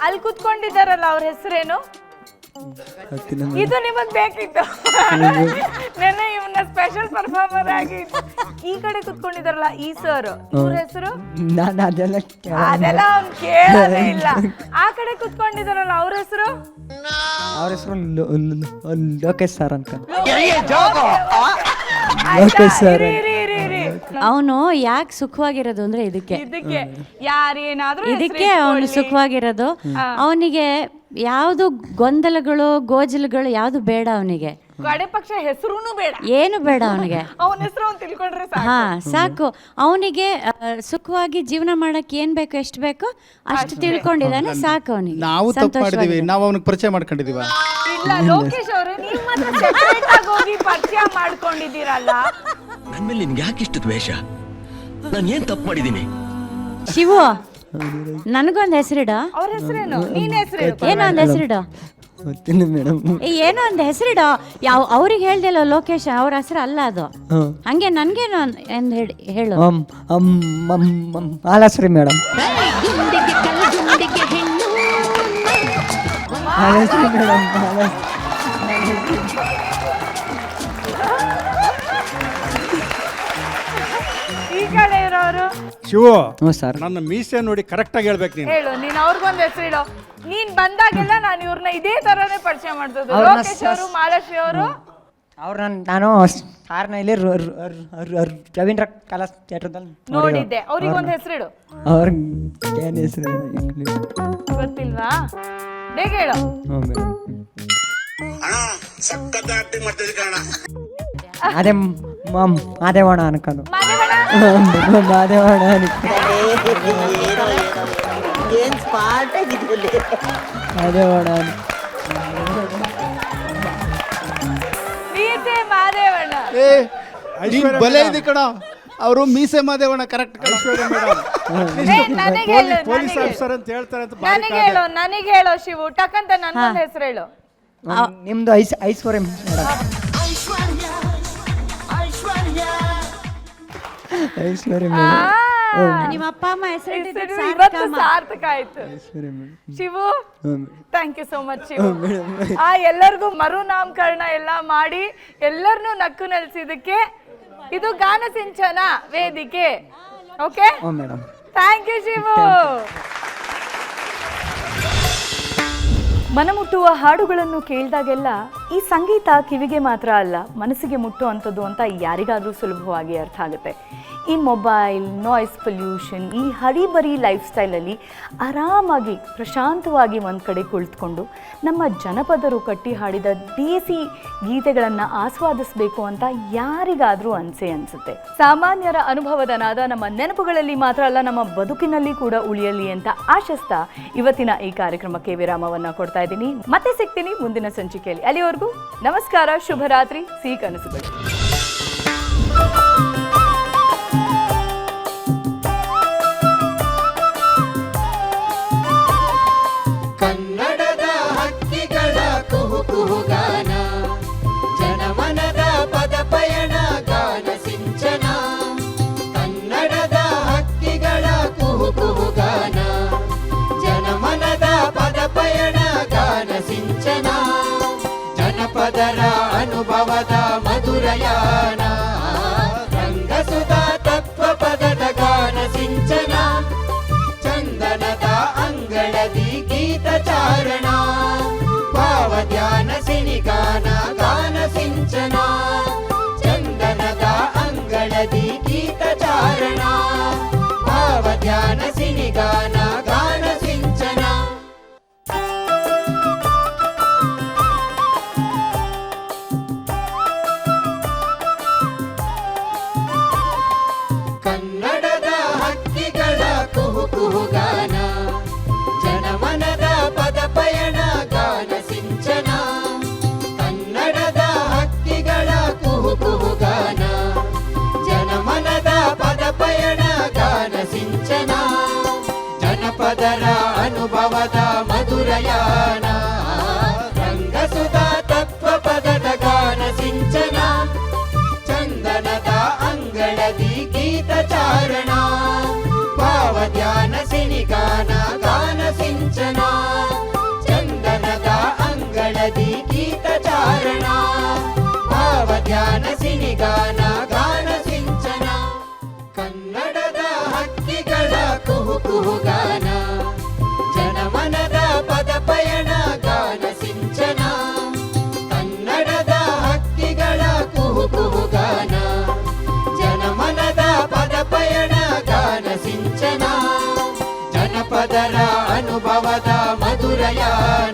ಅಲ್ಲಿ ಕುತ್ಕೊಂಡಿದ್ದಾರಲ್ಲ ಅವ್ರ ಹೆಸರೇನು? ಇದು ನಿಮಗ್ ಬೇಕಿತ್ತು. ನೆನ್ನೆ ಇವನ್ನ ಸ್ಪೆಷಲ್ ಪರ್ಫಾರ್ಮರ್ ಆಗಿ ಈ ಕಡೆ ಕುತ್ಕೊಂಡಿದಾರಲ್ಲ ಈ ಸರ್, ಇವ್ರ ಹೆಸರು ಅದೆಲ್ಲ ಅವ್ನು ಕೇಳೋದೇ ಇಲ್ಲ. ಆ ಕಡೆ ಕುತ್ಕೊಂಡಿದಾರಲ್ಲ ಅವ್ರ ಹೆಸರು? ಅವ್ರ ಹೆಸರು ಲೋಕೇಶ್ ಸರ್ ಅಂತ. ಅವನು ಯಾಕೆ ಸುಖವಾಗಿರೋದು ಅಂದ್ರೆ ಇದಕ್ಕೆ ಯಾರೇನಾದ್ರೂ ಇದಕ್ಕೆ ಅವನು ಸುಖವಾಗಿರೋದು. ಅವನಿಗೆ ಯಾವುದು ಗೊಂದಲಗಳು ಗೋಜಲುಗಳು ಯಾವುದು ಬೇಡ ಅವನಿಗೆ. ಕಡೆ ಪಕ್ಷ ಹೆಸರು ಬೇಡ, ಏನು ಬೇಡ ಅವನಿಗೆ. ಅವನ ಹೆಸರು ಅವ್ನು ತಿಳ್ಕೊಂಡ್ರೆ ಹಾ ಸಾಕು. ಅವನಿಗೆ ಸುಖವಾಗಿ ಜೀವನ ಮಾಡಕ್ಕೆ ಏನ್ ಬೇಕು, ಎಷ್ಟು ಬೇಕೋ ಅಷ್ಟು ತಿಳ್ಕೊಂಡಿದ್ದಾನೆ, ಸಾಕು ಅವನಿಗೆ. ನಾವು ತಪ್ಪು ಮಾಡಿದೀವಿ, ನಾವು ಅವನಿಗೆ ಪರಿಚಯ ಮಾಡ್ಕೊಂಡಿದೀವ. ಇಲ್ಲ ಲೋಕೇಶ್ ಅವರೇ, ನೀವು ಮಾತ್ರ ಸೆಪರೇಟ್ ಆಗಿ ಹೋಗಿ ಪರಿಚಯ ಮಾಡ್ಕೊಂಡಿದ್ದೀರಲ್ಲ. ನನ್ನ ಮೇಲೆ ನಿನ್ಗೆ ಯಾಕೆ ಇಷ್ಟು ದ್ವೇಷ? ನಾನು ಏನ್ ತಪ್ಪು ಮಾಡಿದ್ದೀನಿ? ಶಿವು, ನನಗೊಂದು ಹೆಸರಿಡ. ಅವ್ರ ಹೆಸರೇನು? ನೀನ್ ಹೆಸರು ಏನೋ ಒಂದು ಹೆಸರಿಡ. ಗೊತ್ತಿಲ್ಲ ಮೇಡಮ್. ಏನೋ ಒಂದು ಹೆಸರಿಡ. ಯಾವ ಅವ್ರಿಗೆ ಹೇಳ್ದಿಲ್ಲ ಲೋಕೇಶ್, ಅವ್ರ ಹೆಸರು ಅಲ್ಲ ಅದು. ಹಂಗೆ ನನ್ಗೇನು ಎಂದು ಹೇಳು. ಮಾಲಾಶ್ರೀ ಮೇಡಮ್. ಮಾಲಾಶ್ರೀ ಮೇಡಮ್. ಈ ಕಡೆ ಇರೋರು ಶಿವು, ಸರ್. ನನ್ನ ಮೀಸೆ ನೋಡಿ ಕರೆಕ್ಟಾಗಿ ಹೇಳ್ಬೇಕು ನೀನು. ಹೇಳು, ನೀನ್ ಅವ್ರಿಗೊಂದು ಹೆಸರು ಇಡೋ. ನೀನ್ ಬಂದಾಗೆಲ್ಲ ನಾನು ಇವ್ರನ್ನ ಇದೇ ತರನೇ ಪರಿಚಯ ಮಾಡ್ತದ್ದು. ಲೋಕೇಶ್ ಅವರು, ಮಾಲಾಶ್ರೀ ಅವರು. ಅವ್ರನ್ನ ನಾನು ಸಾರ್ನ ಇಲ್ಲಿ ರವೀಂದ್ರ ಕಲಾ ಥಿಯೇಟರ್ದಲ್ಲಿ ನೋಡಿದ್ದೆ. ಅವ್ರಿಗೊಂದು ಹೆಸರು ಇಡು. ಅವ್ರ ಏನು ಹೆಸರು ಗೊತ್ತಿಲ್ವಾ? ಬೇಗ ಹೇಳು. ಅದೇ ಮಾದೇವಣ್ಣ ಅನ್ಕೊಂಡು. ಮಾದೇವಣ್ಣ ಮಾದೇವಣ್ಣ ಮೀಸೆ ಮಾದೇವಣ್ಣ. ಬಲೆ ಇದೆ ಕಣ, ಅವರು ಮೀಸೆ ಮಾದೇವಣ್ಣ. ಕರೆಕ್ಟ್. ನನಗೆ ಹೇಳು, ಪೊಲೀಸ್ ಆಫೀಸರ್ ಅಂತ ಹೇಳ್ತಾರೆ ಅಂತ ನನಗೆ ಹೇಳೋ ಶಿವು, ಟಕ್ಕಂತ ನನ್ನೊಂದು ಹೆಸರು ಹೇಳು. ನಿಮ್ದು ಐಶ್ವರ್ಯ ಮೇಡಮ್. ಐಶ್ವರ್ಯ ಮೇಡಮ್. ನಿಮ್ಮ ಅಪ್ಪ ಅಮ್ಮ ಹೆಸರು ಇವತ್ತು ಸಾರ್ಥಕ ಆಯ್ತು. Shivu, thank you so much Shivu. ಎಲ್ಲರಿಗೂ ಮರು ನಾಮಕರಣ ಎಲ್ಲ ಮಾಡಿ ಎಲ್ಲರನ್ನೂ ನಕ್ಕು ನೆಲೆಸಿದಕ್ಕೆ ಇದು ಗಾನ ಸಿಂಚನ ವೇದಿಕೆ. Okay, thank you Shivu. ಮನಮುಟ್ಟುವ ಹಾಡುಗಳನ್ನು ಕೇಳಿದಾಗೆಲ್ಲ ಈ ಸಂಗೀತ ಕಿವಿಗೆ ಮಾತ್ರ ಅಲ್ಲ, ಮನಸ್ಸಿಗೆ ಮುಟ್ಟುವಂಥದ್ದು ಅಂತ ಯಾರಿಗಾದರೂ ಸುಲಭವಾಗಿ ಅರ್ಥ ಆಗುತ್ತೆ. ಈ ಮೊಬೈಲ್, ನಾಯ್ಸ್ ಪೊಲ್ಯೂಷನ್, ಈ ಹರಿಬರಿ ಲೈಫ್ ಸ್ಟೈಲಲ್ಲಿ ಆರಾಮಾಗಿ ಪ್ರಶಾಂತವಾಗಿ ಒಂದು ಕಡೆ ಕುಳಿತುಕೊಂಡು ನಮ್ಮ ಜನಪದರು ಕಟ್ಟಿ ಹಾಡಿದ ದೇಸಿ ಗೀತೆಗಳನ್ನು ಆಸ್ವಾದಿಸಬೇಕು ಅಂತ ಯಾರಿಗಾದರೂ ಅನಿಸುತ್ತೆ. ಸಾಮಾನ್ಯರ ಅನುಭವದ ನಾದ ನಮ್ಮ ನೆನಪುಗಳಲ್ಲಿ ಮಾತ್ರ ಅಲ್ಲ, ನಮ್ಮ ಬದುಕಿನಲ್ಲಿ ಕೂಡ ಉಳಿಯಲಿ ಅಂತ ಆಶಿಸ್ತಾ ಇವತ್ತಿನ ಈ ಕಾರ್ಯಕ್ರಮಕ್ಕೆ ವಿರಾಮವನ್ನು ಕೊಡ್ತಾ ಇದ್ದೀನಿ. ಮತ್ತೆ ಸಿಗ್ತೀನಿ ಮುಂದಿನ ಸಂಚಿಕೆಯಲ್ಲಿ. ಅಲ್ಲಿವರೆಗೂ ನಮಸ್ಕಾರ, ಶುಭರಾತ್ರಿ, ಸಿಹಿ ಕನಸುಗಳು. ಕನ್ನಡದ ಹಕ್ಕಿಗಳ ಕುಹು ಕುಹುಗಾನ, ಜನಮನದ ಪದ ಪಯಣ ಗಾನ ಸಿಂಚನ. ಕನ್ನಡದ ಹಕ್ಕಿಗಳ ಕುಹು ಕುಹುಗಾನ, ಜನಮನದ ಪದ ಪಯಣ ಗಾನ ಸಿಂಚನ. ಜನಪದರ ಅನುಭವದ ಮಧುರಯಾನ, ರಂಗಸುಧಾ ತತ್ವ ಪದದ ಗಾನ ಸಿಂಚನ. ಚಂದನದ ಅಂಗಳದಿ ಗೀತ ಚಾರಣ, ಭಾವ ಧ್ಯಾನ ಸಿನಿಗಾನ ಗಾನ ಸಿಂಚನ. ಚಂದನದ ಅಂಗಳದಿ ಗೀತ ಚಾರಣ, ಭಾವ ಧ್ಯಾನ ಸಿನಿಗಾನ ಗಾನ ಸಿಂಚನ. ಕನ್ನಡದ ಹಕ್ಕಿಗಳ ಕುಹು ಕುಹುಗಾನ, ಜನಮನದ ಪದ ಪಯಣ ಗಾನ ಸಿಂಚನ. ಕನ್ನಡದ ಹಕ್ಕಿಗಳ ಕುಹು ಕುಹುಗಾನ, ಜನಮನದ ಪದ ಪಯಣ ಗಾನ ಸಿಂಚನ. ಜನಪದರ ಅನುಭವದ ಮಧುರಯಾನ, ರಂಗಸುಧಾ ತತ್ವ ಪದದ ಗಾನ ಸಿಂಚನ. ಚಂದನದ ಅಂಗಳದಿ ಗೀತ ಚಾರಣ, ಭಾವ ಧ್ಯಾನ ಸಿನಿಗಾನ ಗಾನ ಸಿಂಚನ. ಚಂದನದ ಅಂಗಳದಿ ಗೀತ ಚಾರಣ, ಭಾವ ಧ್ಯಾನ ಸಿನಿಗಾನ ಗಾನ ಸಿಂಚನ. ಕನ್ನಡದ ಹಕ್ಕಿಗಳ ಕುಹು ಕುಹುಗಾನ, ಜನಮನದ ಪದ ಪಯಣ ಗಾನ ಸಿಂಚನ. ಕನ್ನಡದ ಹಕ್ಕಿಗಳ ಕುಹು ಕುಹುಗಾನ, ಜನಮನದ ಪದ ಪಯಣ ಗಾನ ಸಿಂಚನ. ಜನಪದರ ಅನುಭವದ ಮಧುರಯಾನ,